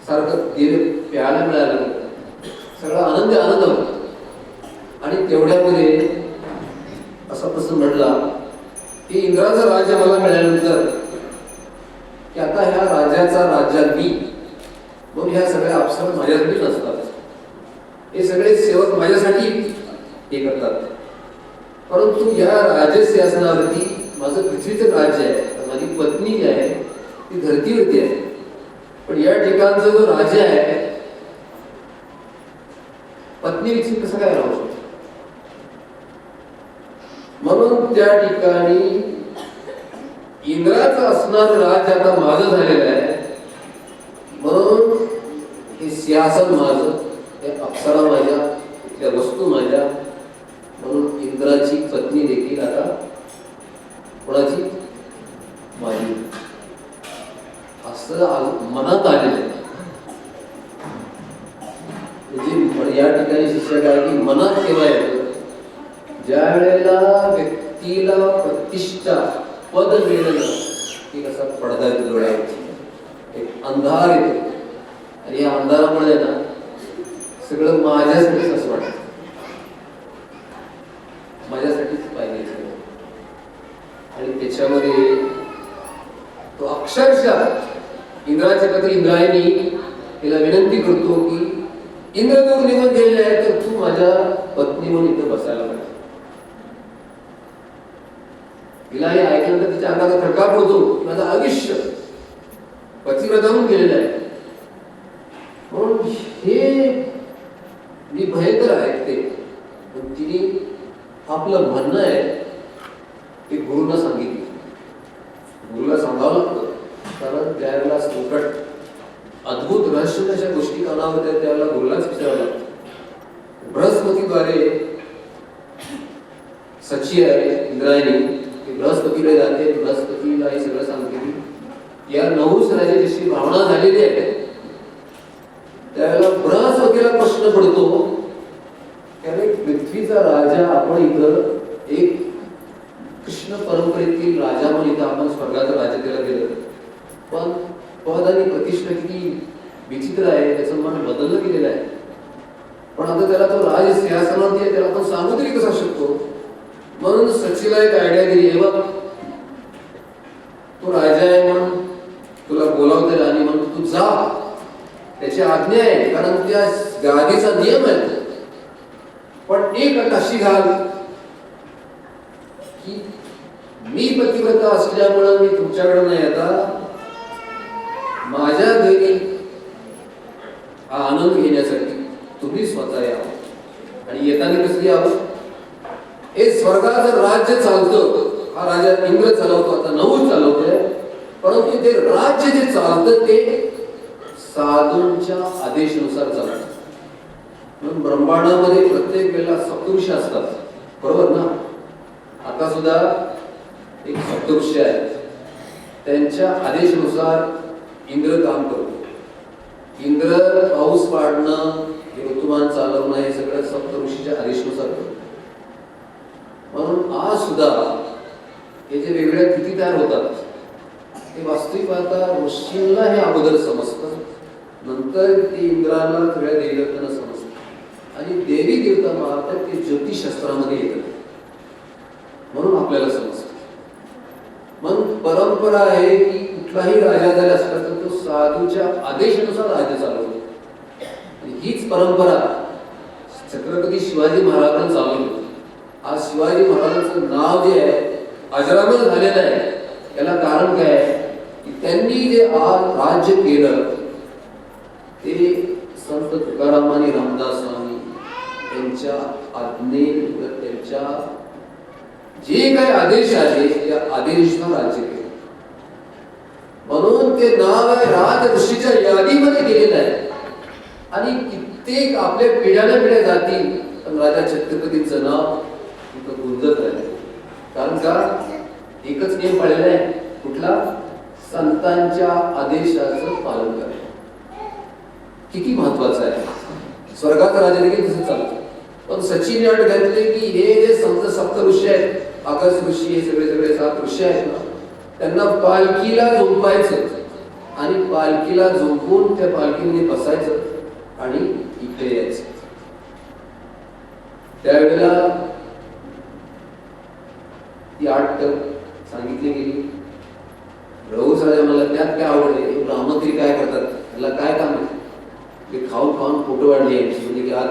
Speaker 1: सारखं दिवे प्यायला मिळायला लागलं. सगळा आनंद होता. आणि तेवढ्यामध्ये असा प्रसंग घडला की इंद्राचं राज्य मला मिळाल्यानंतर की आता ह्या राजाचा राजा मी, म्हणून ह्या सगळ्या अप्सरा माझ्यासाठी नसतात. हे सगळे सेवक माझ्यासाठी हे करतात. परंतु या राजसिंहासनावरती माझं पृथ्वीचं राज्य आहे. माझी पत्नी जी आहे ती धरतीवरती आहे. पण या ठिकाणचा जो राजा आहे पत्नी विकसित कसं काय राहू शकतो? म्हणून त्या ठिकाणी इंद्राचं असणार राज्य आता माझं झालेलं आहे. म्हणून हे सिंहासन माझं, हे अप्सरा माझ्या, इथल्या वस्तू माझ्या. म्हणून इंद्राची पत्नी देखील आता कोणाची? माझी. असं मनात आलेलं. म्हणजे या ठिकाणी शिष्य काय की मनात केव्हा येतं? ज्या वेळेला व्यक्तीला प्रतिष्ठा पद मिळणं की कसा पडदा येतो डोळ्यावरती, एक अंधार येतो आणि या अंधारामुळे ना सगळं माझ्यासाठीच असं वाटतं. माझ्यासाठीच पाहिजे सगळं. आणि त्याच्यामध्ये तो अक्षरशः इंद्राचे पती इंद्रायणी तिला विनंती करतो की इंद्र तू निघून गेलेला आहे तर तू माझ्या पत्नी म्हणून इथं बसायला पाहिजे. तिला हे ऐकल्यानंतर तिच्या अंगाचा थरका पडतो. माझं आयुष्य पतिव्रता म्हणून गेलेलं आहे. म्हणून हे मी भयंकर ऐकते. पण तिने आपलं म्हणणं आहे ते गुरुला सांगितलं. गुरुला सांगावं लागतं. कारण त्यावेळेला संकट अद्भुत रहस्य अशा गोष्टी कानावर होत्या, त्यावेळेला गुरुलाच विचारावं लागतं. बृहस्पतीद्वारे सची आहे इंद्रायणी, बृहस्पतीला जाते. बृहस्पतीला हे सगळं सांगते की या नहुष राजाची भावना झालेली आहे. त्यावेळेला बृहस्पतीला प्रश्न पडतो की अरे पृथ्वीचा राजा आपण इथं एक कृष्ण परंपरेतील राजा म्हणून इथं आपण स्वर्गाचं राज्य त्याला दिलं, पण पद आणि प्रतिष्ठा किती विचित्र आहे. त्याचं मन बदललं गेलेलं आहे. पण आता त्याला तो राज सिंहासनावरती आहे, त्याला आपण सांगू तरी कसा शकतो? म्हणून सचीला एक आयडिया दिली, हे बघ तो राजा आहे म्हणून तुला बोलावते आणि म्हणून तू जा, त्याची आज्ञा आहे, कारण त्या गादीचा नियम आहे. पण एक अट अशी घाल की मी पतिव्रता असल्यामुळे मी तुमच्याकडे नाही येता, माझ्या घरी हा आनंद घेण्यासाठी तुम्ही स्वतः यावं. आणि येताना कसली यावं? हे स्वर्गाचं राज्य चालतं, हा राजा इंद्र चालवतो, आता नवूच चालवतोय, परंतु ते राज्य जे चालतं ते साधूंच्या आदेशानुसार चालतं. म्हणून ब्रह्मांडामध्ये प्रत्येक वेळेला सप्तऋषी असतात, बरोबर ना? आता सुद्धा एक सप्तऋषी आहे, त्यांच्या आदेशानुसार इंद्र काम करतो. इंद्र पाऊस पाडणं, ऋतुमान चालवणं हे सगळं सप्तऋषीच्या आदेशानुसार करतो. म्हणून आज सुद्धा हे जे वेगवेगळ्या तिथी तयार होतात ते वास्तविक पाहता ऋषींना हे अगोदर समजतं, नंतर ते इंद्राला सगळ्या देवतांना समजतं आणि देवी देवता मार्फत ते ज्योतिषशास्त्रामध्ये येतात, म्हणून आपल्याला समजतं. मग परंपरा आहे की कुठलाही राजा जरी असला तर तो साधूच्या आदेशानुसार राज्य चालवतो. आणि हीच परंपरा छत्रपती शिवाजी महाराजांनी चालवली. आज शिवाजी महाराजांचं नाव जे आहे अजरामर झालेलं आहे, याला कारण काय आहे की त्यांनी जे आज राज्य केलं ते संत तुकाराम आणि रामदास स्वामी यांच्या आज्ञेने, त्यांच्या जे काही आदेश आले त्या आदेशानुसार राज्य केलं. म्हणून ते नाव आहे राज ऋषीच्या यादीमध्ये गेलेलं आहे. आणि कित्येक आपल्या पिढ्याने पिढ्या जातील पण राजा छत्रपतींचं नाव इथं गुंजत राहिलं. कारण का? एकच नियम पाळलेला आहे, कुठला? संतांच्या आदेशाचं पालन करणे. किती महत्वाचं आहे. स्वर्गाचा राजा देखील तसं चालतं. पण सचिन अट घातली की हे जे संत सप्त ऋषी आहेत, आकाश ऋषी, हे सगळे सगळे 7 ऋषी आहेत ना, त्यांना पालखीला झोपायचं आणि पालखीला झोपून त्या पालखीने बसायचं आणि इकडे यायचं. त्यावेळेला ती आठ सांगितली गेली. रघुस राजा मला त्यात काय आवडले, ब्राह्मण तरी काय करतात, त्याला काय काम आहे? ते खाऊन खाऊन फोटो वाढली यांची, म्हणजे की आज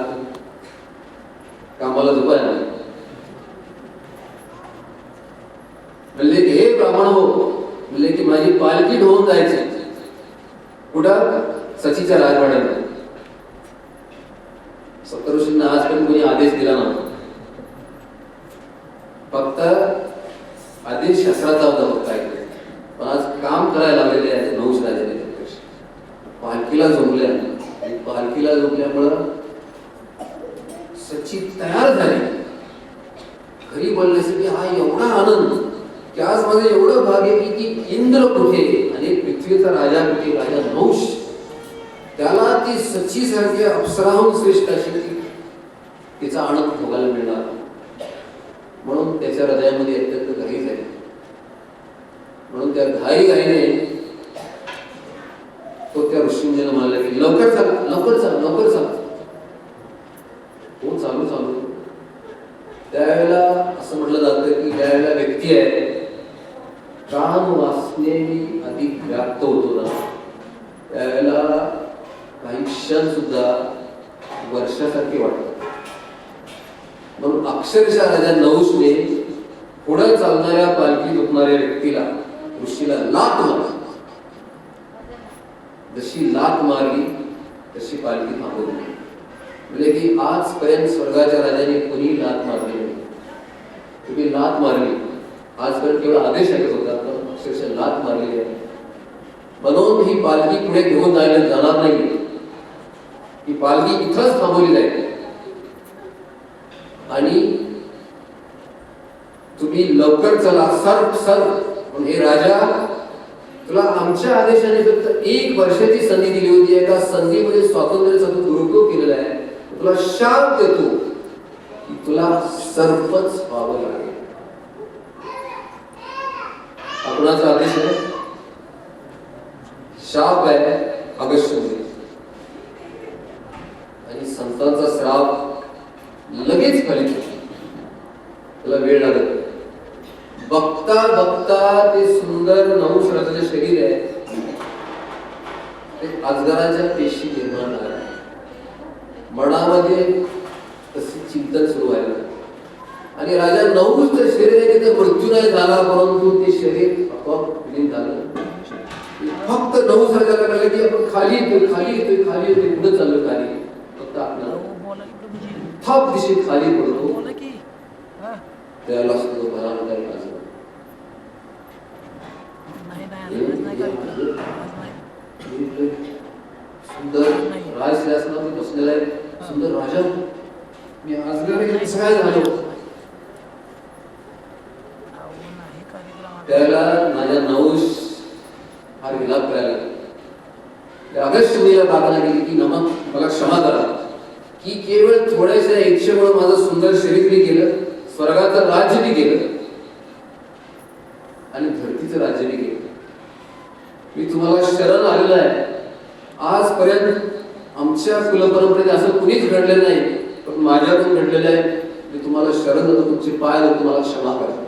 Speaker 1: कामाला झोपाय नाही. म्हणले की हे ब्राह्मण हो, म्हणले की माझी पालखी ढोवून जायची. कुठं? सचीच्या राजवाड्यामध्ये. सप्तऋषींना आजपर्यंत कोणी आदेश दिला नव्हता, फक्त आदेश शास्त्राचा होता काय. पण आज काम करायला लावलेले आहे नऊश राजाने. पालखीला झोपल्या, पालखीला झोपल्यामुळं सची तयार झाली. घरी बोलण्यासाठी हा एवढा आनंद की आज माझं एवढं भाग्य की इंद्र कुठे आणि पृथ्वीचा राजा कुठे, राजा नहुष, त्याला ती सची सारखी अप्सराहून श्रेष्ठ अशी तिचा आनंद भोगायला मिळणार. म्हणून त्याच्या हृदयामध्ये अत्यंत घाई झाली. म्हणून त्या घाईने तो त्या ऋषींना म्हणाला की लवकर चला, लवकर चला, लवकर चला. हो चालू चालू. त्यावेळेला असं म्हटलं जातं की ज्यावेळेला व्यक्ती आहे काम वासनेने अधिक व्याप्त होतो ना, त्यावेळेला काही क्षण सुद्धा वर्षासारखे वाटतात. म्हणून अक्षरशः राजा नहुषने पुढे चालणाऱ्या पालखी झोपणाऱ्या व्यक्तीला, ऋषीला लाथ मारली. जशी लाथ मारली तशी पालखी थांबवली. म्हणजे की आजपर्यंत स्वर्गाच्या राजाने कोणी लाथ मारली नाही. तुम्ही लाथ मारली, आजपर्यंत केवळ आदेश ऐकत होता, पण अक्षरशः लाथ मारलेली आहे. म्हणून ही पालखी पुढे घेऊन जाणार नाही, ही पालखी इथंच थांबवली जाईल. आणि तुम्ही लवकर चला, सर सर. पण हे राजा, तुला आमच्या आदेशाने फक्त 1 वर्षाची संधी दिली होती. एका संधीमध्ये स्वातंत्र्याचा तू दुरुपयोग केलेला आहे. तुला शाप देतो की तुला सर्पच व्हावं लागेल. आपणाचा आदेश आहे, शाप आहे अगस्त्य मुनी. आणि संतांचा श्राप बघता बघता ते सुंदर नहुषराजाचे शरीर आहे ते अजगराच्या पेशी निर्माण झाल्या. मनामध्ये तशी चिंतन सुरू व्हायला आणि राजा नहुषचं शरीर आहे तिथे मृत्यू नाही झाला, परंतु ते शरीर आपोआप विलीन झालं. फक्त नहुष राजाला कळलं की आपण खाली येतोय खाली येतोय खाली येतोय, पुढे चाललो खाली. फक्त आपला थप दिशेत खाली पडतो त्याला सुद्धा भयानक आहे. सुंदर राजसिंहासनावर बसलेला आहे. सुंदर राजा मी अजगर कसं काय झालो. त्याला माझ्या नहुष हा विलाप करायला अगस्त्य मुनीला प्रार्थना केली की नमः मला क्षमा करा की केवळ थोड्याशा इच्छेमुळे माझं सुंदर शरीर बी गेलं, स्वर्गाचं राज्य बी गेलं आणि धरतीचं राज्य बी गेलं. मी तुम्हाला शरण आलेलं आहे. आजपर्यंत आमच्या कुलपरंपरेत असं कुणीच घडलं नाही, पण माझ्याकडून घडलेलं आहे. मी तुम्हाला शरण देतो, तुमचे पाय धरून तुम्हाला क्षमा करा.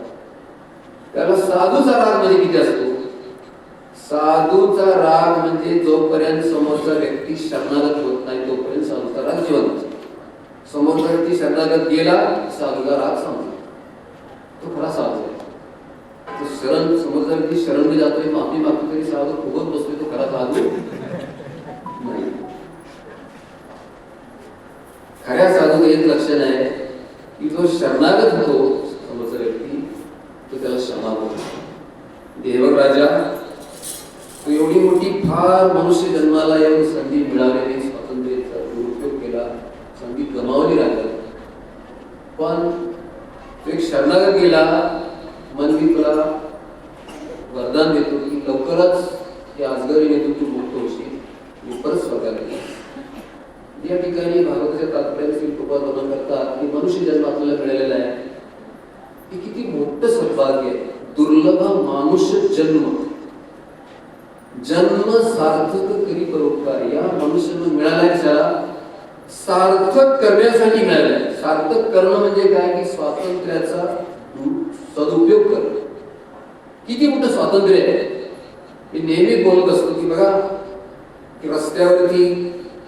Speaker 1: त्याला साधूचा राग म्हणजे किती असतो. साधूचा राग म्हणजे जोपर्यंत समोरचा व्यक्ती शरणागत होत नाही तोपर्यंत साधूचा राग जिवंत. समोरचा व्यक्ती शरणागत गेला साधूचा राग संपला. तो खरा साधू आहे. तो शरण समोरचा व्यक्ती शरण जातोय माफी मागतो तरी साधू फुगत बसतोय, तो खरा साधू नाही. खऱ्या साधूचं एक लक्षण आहे की जो शरणागत होतो समोरचा व्यक्ती तो त्याला क्षमा करतो. देवक राजा तो एवढी मोठी फार मनुष्य जन्माला येऊन संधी मिळालेली स्वातंत्र्याचा दुरुपयोग केला, संधी गमावली राहिली. पण एक शरणागत गेला. मन मी तुला वरदान देतो की लवकरच या अजगरीने तू मुक्त होशील, मी परत स्वर्गाला गेला. या ठिकाणी भागवताच्या तात्पर्याने श्री कृपाल वर्णन करतात की मनुष्य जन्म आपल्याला मिळालेला आहे हे किती मोठं सौभाग्य आहे. दुर्लभ मानुष्य जन्म, जन्म सार्थक करी परोपकार. या मनुष्याला मिळाल्याच्या सार्थक करण्यासाठी मिळालाय. सार्थक करणं म्हणजे काय की स्वातंत्र्याचा सदुपयोग करणं. किती मोठं स्वातंत्र्य आहे. मी नेहमी बोलत असतो की बघा की रस्त्यावरती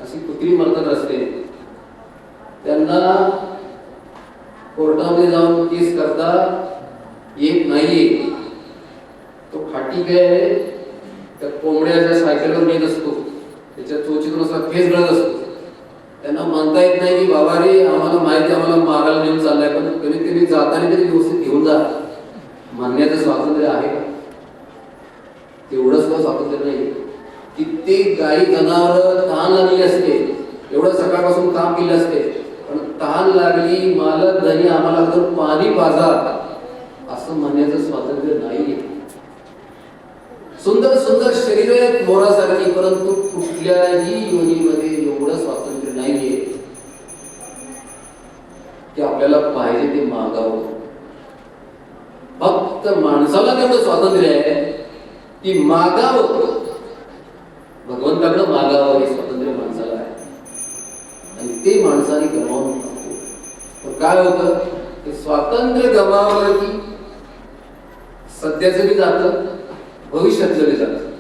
Speaker 1: अशी कुत्री मरतात असते, त्यांना कोर्टामध्ये जाऊन केस करता येत नाहीये. तो खाटी काय त्या कोंबड्याच्या सायकलवर नेत असतो, त्याच्या चोचीतून असा फेस गळत असतो. त्यांना म्हणता येत नाही की बाबा रे आम्हाला माहिती आम्हाला मारायला नेऊन चाललाय, पण कमीत कमी जाताना तरी व्यवस्थित घेऊन जा. म्हणण्याचं स्वातंत्र्य आहे का? तेवढंच का स्वातंत्र्य नाही. कित्येक गाई जनावर तहान लागली असते, एवढं सकाळपासून काम केलं असते, पण तहान लागली मालक धनी आम्हाला जर पाणी पाजा असं म्हणण्याचं स्वातंत्र्य नाहीये. सुंदर सुंदर शरीर आहेत मोरासारखी, परंतु कुठल्याही योनीमध्ये एवढं स्वातंत्र्य नाहीये की आपल्याला पाहिजे ते मागावं. फक्त माणसाला तेवढं स्वातंत्र्य आहे की मागावं, भगवंताकडे मागावं हे स्वातंत्र्य माणसाला आहे. आणि ते माणसाने गमावून टाकतो. काय होतं ते स्वातंत्र्य गमावलं की सध्याचं बी जातं, भविष्यातलं बी जातं.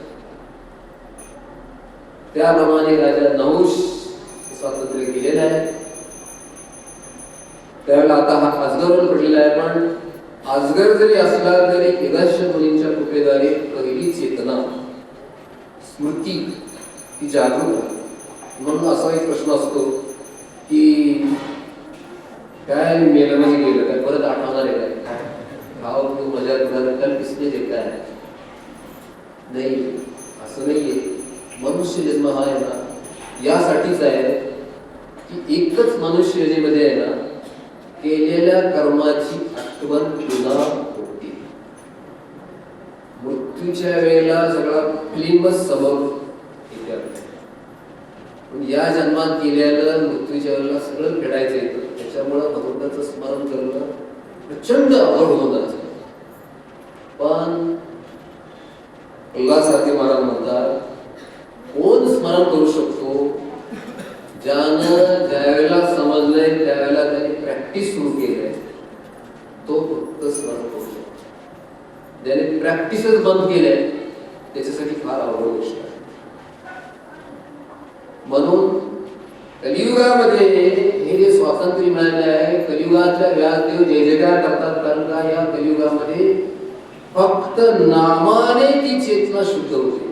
Speaker 1: त्याप्रमाणे राजा नहुष स्वातंत्र्य गेलेलं आहे. त्यावेळेला आता हा अजगरवर पडलेला आहे. पण अजगर जरी असला तरी अगस्त्य मुनींच्या कृपेद्वारे पहिली चेतना स्मृती ती जागृत आहे. म्हणून असा एक प्रश्न असतो की काय मेलं म्हणजे गेलं काय परत आठवणार आहे काय, खाव तू मजा करणार कल किसने देखा है. नाही, असं नाहीये. मनुष्य जन्म हा आहे ना यासाठीच आहे की एकच मनुष्य योनीमध्ये आहे ना केलेल्या कर्माची आठवण पुन्हा होते. मृत्यूच्या वेळेला सगळा फिल्मच समोर येते. पण या जन्मात केलेलं मृत्यूच्या वेळेला सगळं फेडायचं येतं. त्याच्यामुळं भगवंताचं स्मरण करणं प्रचंड अवघड होऊन जातं. पण उल्हासारखे महाराज म्हणतात कोण स्मरण करू शकतो, ज्यानं ज्यावेळेला समजलंय त्यावेळेला त्यांनी प्रॅक्टिस सुरू केलंय तो फक्त स्मरण करू शकतो. ज्याने प्रॅक्टिसच बंद केल्या त्याच्यासाठी फार अवघड गोष्ट आहे. म्हणून कलियुगामध्ये हे जे स्वातंत्र्य मिळाले आहे, कलियुगातल्या व्यासदेव जय जयकार करतात, कारण का या कलियुगामध्ये फक्त नामाने ती चेतना शुद्ध होते.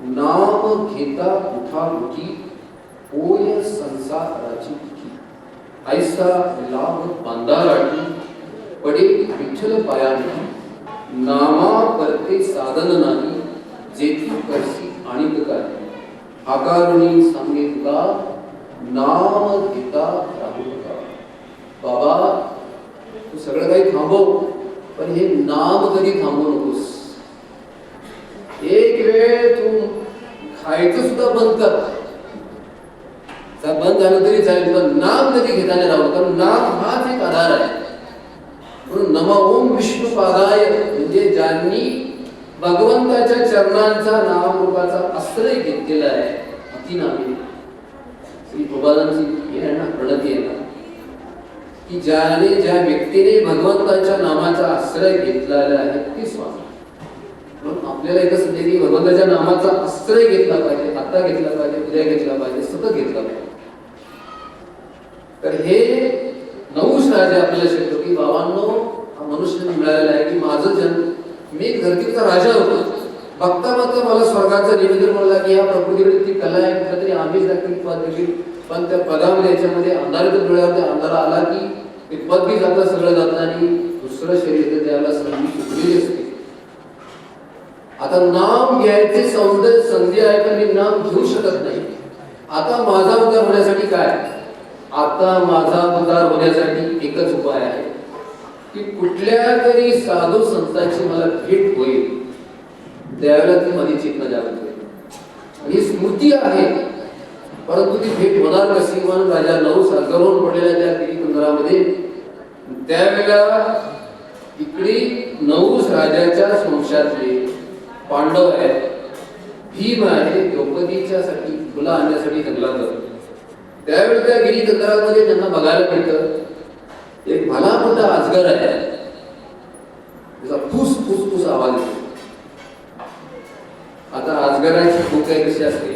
Speaker 1: नाम घेता उठा उठी होय संसाराची दुखी, ऐसा लाभ बांधा लाटी पडे विठ्ठल पायाने, नामा करते साधन नाही जेथी करसी आणिक काय, आकारुणी सांगे तुका नाम घेता राहू नका. बाबा तू सगळं काही थांबव, पण हे नाम कधी थांबवू नकोस. एक वेळ तू खायचं सुद्धा बंद कर, बंद झालं तरी चालेल, पण नाम कधी घेताना राहू, कारण नाम हाच एक आधार आहे. म्हणून नमः ओम विष्णुपादाय म्हणजे ज्यांनी भगवंताच्या चरणांचा नामरूपाचा आश्रय घेतलेला आहे, अति नामे श्री प्रभुपादांची हे आहे ना, प्रणती आहे ना, की ज्याने ज्या व्यक्तीने भगवंताच्या नामाचा आश्रय घेतलेला आहे ती स्वामी. म्हणून आपल्याला एकच संधी की भगवंताच्या नामाचा आश्रय घेतला पाहिजे, आता घेतला पाहिजे, उद्या घेतला पाहिजे, सतत घेतला पाहिजे. तर हे नवूच राजा आपल्याला शिकतो की बाबांनो, हा मनुष्य मिळालेला आहे की माझं जन्म, मी धरतीचा राजा होतो, बघता बघता मला स्वर्गाचा निवेदन मिळाला की ह्या प्रकृतीकडे ती कला आहे, कुठला तरी आम्हीच दाखवली पद दिली, पण त्या पदामध्ये याच्यामध्ये अंधाराच्या डोळ्यावर अंधार आला की ते पद बी जातं, सगळं जातं आणि दुसरं शरीर त्याला संधी चुकलेली असते. आता नाम घ्यायचे संधी आहे, पण मी नाम घेऊ शकत नाही. आता माझा उद्धार होण्यासाठी काय, आता माझा उद्धार होण्यासाठी एकच उपाय आहे की कुठल्या तरी साधू संतांची मला भेट होईल, त्यावेळेला ती माझी चेतना जागृत होईल. ही स्मृती आहे, परंतु ती भेट होणार कशी. म्हणून राजा नवस गरवून पडलेल्या त्या गिरीकुंदरामध्ये त्यावेळेला इकडे नवस राजाच्या वंशातले पांडव आहेत, भीम आहे, द्रौपदीच्या साठी तुला आणण्यासाठी जंगलात जातो. त्यावेळी त्या गिरीकुंदरामध्ये त्यांना बघायला मिळतं एक भला मोठा अजगर आहे, त्याचा फुस फुस फुस आवाज येतो. आता अजगराची भूक काय कशी असते,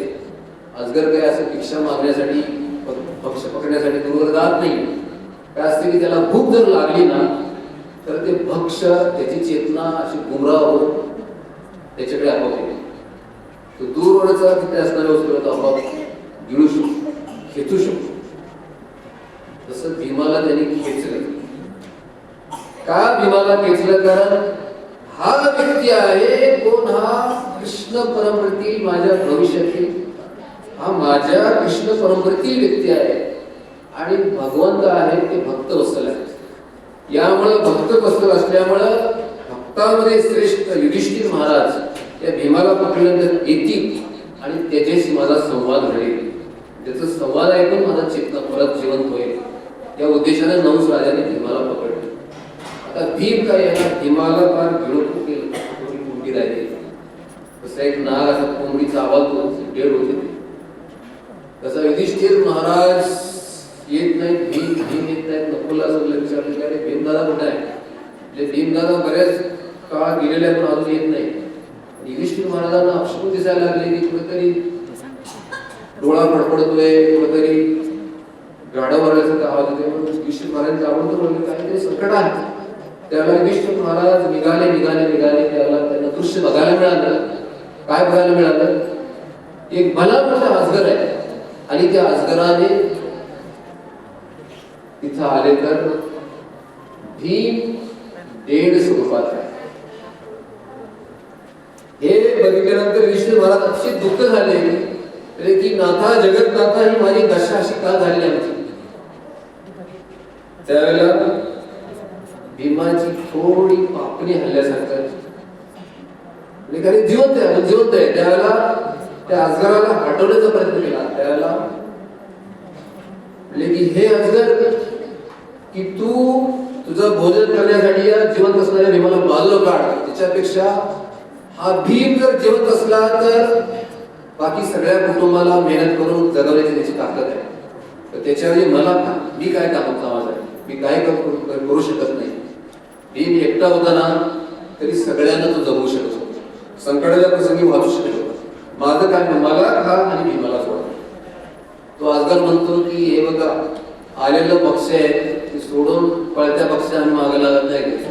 Speaker 1: अजगर काय असं भिक्षा मागण्यासाठी भक्ष पकडण्यासाठी दूर जात नाही. काय असते की त्याला भूक जर लागली ना तर ते भक्ष त्याची चेतना अशी गुमराह होऊन त्याच्याकडे आपोआप येते. तो दूरवरचा तिथे असणाऱ्या वस्तूला आपोआप गिळू शकतो, खेचू शकतो. तसं भीमाला त्यांनी खेचलं. का भीमाला खेचलं, कारण हा व्यक्ती आहे कोण, हा कृष्ण परंपरेतील माझ्या भविष्यातील, हा माझ्या कृष्ण परंपरेतील व्यक्ती आहे आणि भगवंत आहे ते भक्त वत्सल आहे. यामुळे भक्त वत्सल असल्यामुळं भक्तामध्ये श्रेष्ठ युधिष्ठिर महाराज या भीमाला पकडल्यानंतर येतील आणि त्याच्याशी माझा संवाद घडेल, त्याचा संवाद ऐकून माझा चेतना परत जिवंत होईल. या उद्देशाने नवस राजाने भीमाला पकडले. आता भीम काय आहे, भीमाला फार गिळून केलं, कोंबडी राहिली. तसा एक नाग असा कोंबडीचा आवाज डेड होते. तसा युधिष्ठिर महाराज येत नाही, भीम येत नाही. नकुलला सगळं विचारलं अरे भीमदादा कुठे आहे, म्हणजे भीमदादा बऱ्याच काळ गेलेले आहे पण अजून येत नाही. युधिष्ठिर महाराजांना अक्षम दिसायला लागले की कुठेतरी डोळा फडफडतोय, कुठेतरी गाडावरल्यासारखा आवाज येतोय. म्हणून युधिष्ठिर महाराजांचं आवडतं म्हणजे काहीतरी संकट आहे. त्यावेळेला युधिष्ठिर महाराज निघाले त्यावेळेला त्यांना दृश्य बघायला मिळालं. काय बघायला मिळालं, एक भला मोठा अजगर आहे आणि त्या अजगराने तिथं आले तर भीम डेड स्वरूपात आहे. हे बघितल्यानंतर युधिष्ठिर महाराज अतिशय दुःख झाले की नाथा जगन्नाथा ही माझी दशा अशी का झाली आमची. त्यावेळेला भीमाची थोडी पापणी हल्ल्यासारखं जिवंत आहे. त्यावेळेला त्या अजगराला हटवण्याचा प्रयत्न केला. त्यावेळेला म्हणजे की हे अजगर की तू तुझं भोजन करण्यासाठी या जिवंत असणाऱ्या भीमाला बाजूला काढ. त्याच्यापेक्षा हा भीम जर जिवंत असला तर बाकी सगळ्या कुटुंबाला मेहनत करून जगवण्याची त्याची ताकद आहे. तर त्याच्यावेळी मला मी काय काम आहे, मी काय करू शकत नाही. भीम एकटा होता ना तरी सगळ्यांना तो जगू शकत होता, संकटाच्या प्रसंगी वाचू शकत होता. माझं काय, मला खा आणि भीमाला सोडा. तो अजगर म्हणतो की हे बघा, आलेलं पक्ष आहे ते सोडून पळत्या पक्षाने मागे लागत नाही.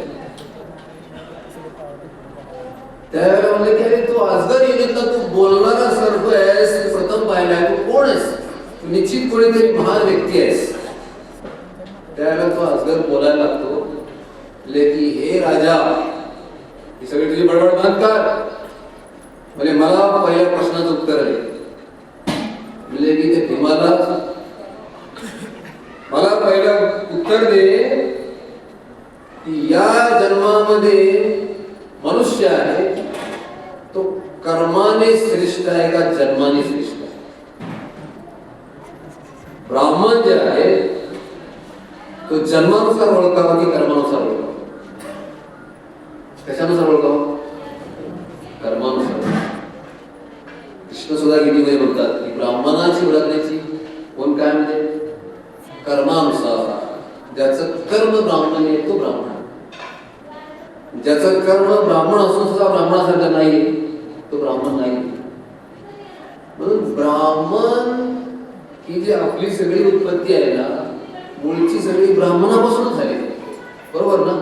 Speaker 1: त्यावेळेला म्हणले की अरे तू अजगर येण्यातला तू बोलणारा सर्प आहेस, तू प्रथम पाहिलाय, तू कोण आहेस, तू निश्चित कोणीतरी महान व्यक्ती आहेस. त्यावेळेला तो अजगर बोलायला लागतो की हे राजा, ही सगळी तुझी बडबड बंद कर, म्हणजे मला पहिल्या प्रश्नाचं उत्तर आहे. म्हणजे की ते भीमाला मला पहिलं उत्तर दे की या जन्मामध्ये मनुष्य आहे तो कर्माने श्रेष्ठ आहे का जन्माने श्रेष्ठ आहे? ब्राह्मण जे आहे तो जन्मानुसार ओळखावा की कर्मानुसार ओळखावा? कशानुसार ओळखावा? कर्मानुसार. कृष्ण सुद्धा गीतेमध्ये म्हणतात की ब्राह्मणाची ओळखण्याची कोण काय म्हणजे कर्मानुसार. ज्याचं कर्म ब्राह्मण आहे तो ब्राह्मण, ज्याचं कर्म ब्राह्मण असून सुद्धा ब्राह्मणासारखं नाही तो ब्राह्मण नाही. म्हणून ब्राह्मण ही जी आपली सगळी उत्पत्ती आहे ना, मूळची सगळी ब्राह्मणापासूनच झाली, बरोबर ना?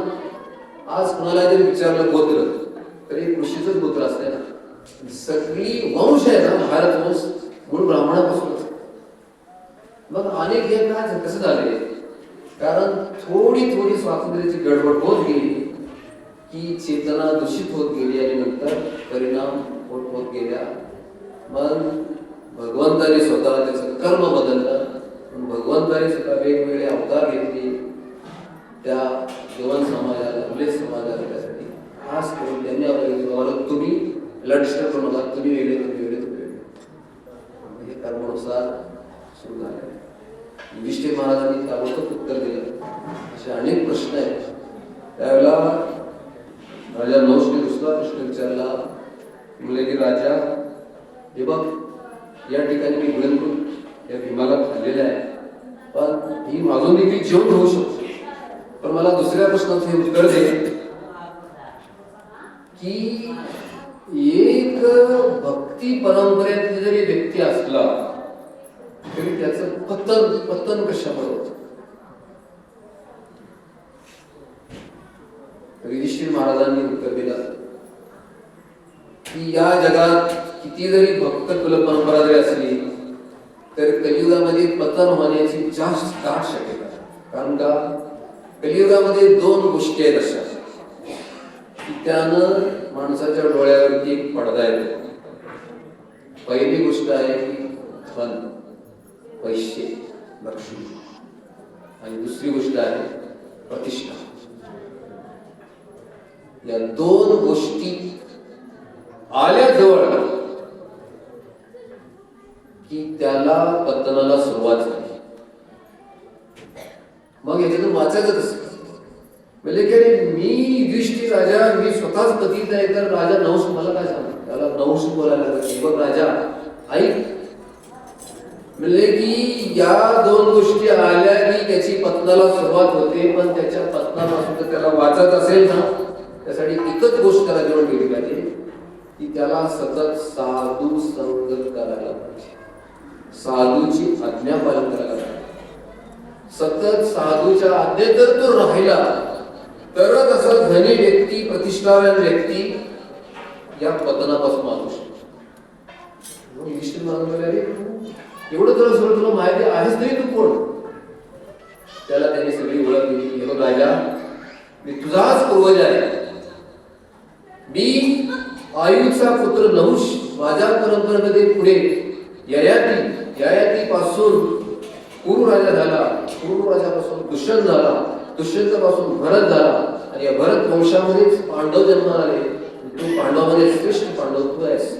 Speaker 1: आज कुणाला जरी विचारलं गोत्र तरी ऋषीचंच गोत्र असतंय ना. सगळी वंश आहे ना, भारत वंश मूळ ब्राह्मणापासूनच. मग अनेक हे काय कसं झाले, कारण थोडी थोडी स्वातंत्र्याची गडबड होत गेली की चेतना दूषित होत गेली आणि नंतर परिणाम होत गेल्या. मग भगवंताने स्वतः त्याचं कर्म बदललं, भगवंताने स्वतः वेगवेगळे अवतार घेतले त्या जीवन समाजाला, आपले समाजाला त्यासाठी खास करून त्यांनी आपल्याला तुम्ही लढष्ट करू नका, तुम्ही वेगळे, तुम्ही वेगळे, तुम्ही वेगळे. हे कर्मानुसार सुरू झाले. युधिष्ठिर महाराजांनी ताबडतोब उत्तर दिलं. असे अनेक प्रश्न आहेत. त्यावेळेला राजा नहुषने दुसरा प्रश्न विचारला, म्हणले की राजा हे बघ, या ठिकाणी मी गुणकरून या भीमाला खाल्लेलं आहे, पण ही मागून देखील जेवण होऊ शकतो. पण मला दुसऱ्या प्रश्नाचं हे उत्तर दे की एक भक्ती परंपरेतली जरी व्यक्ती असला तरी त्याचं पतन कशामुळे होतं? युधिष्ठिर महाराजांनी उत्तर दिलं की या जगात किती जरी भक्त कुल परंपरा जरी असली तर कलियुगामध्ये पतन होण्याची जास्त दाट शक्यता आहे. कारण का, कलियुगामध्ये दोन गोष्टी आहेत अशा की त्यानं माणसाच्या डोळ्यावरती एक पडदा येतो. पहिली गोष्ट आहे की धन, पैसे, लक्ष्मी, आणि दुसरी गोष्ट आहे प्रतिष्ठा. या दोन गोष्टी आल्या जवळ की त्याला पतनाला सुरुवात झाली. मग याच्यातून वाचायचं कसं? म्हणजे की मी युधिष्ठिर राजा, मी स्वतःच पतित आहे, तर राजा नहुष मला काय सांगतो? त्याला नहुष बोलायला लागला, बघ राजा ऐक, म्हणजे की या दोन गोष्टी आल्या की त्याची पतनाला सुरुवात होते, पण त्याच्या पतनापासून तर त्याला वाचत असेल ना, त्यासाठी एकच गोष्ट त्याला जेवण केली पाहिजे की त्याला सतत साधू संग करायला पाहिजे, साधूची आज्ञा पालन करायला पाहिजे. सतत साधूच्या आज्ञेत जर तो राहिला तरच असं धनी व्यक्ती, प्रतिष्ठावान व्यक्ती या पतनापासून वाचू शकतो. युधिष्ठिर महाराज एवढं तुला सगळं तुला माहिती आहेच नाही, तू कोण? त्याला त्यांनी सगळी ओळख दिली. हे बघ राजा, मी तुझाच पूर्वज आहे, मी आयुचा पुत्र नहुष. माझ्या परंपरेमध्ये पुढे ययाती पासून कुरु राजा झाला, कुरु राजापासून दुष्यंत झाला, दुष्यंतापासून भरत झाला, आणि या भरत वंशामध्येच पांडव जन्माला आले. तू पांडवामध्ये श्रेष्ठ पांडव तू आहेस.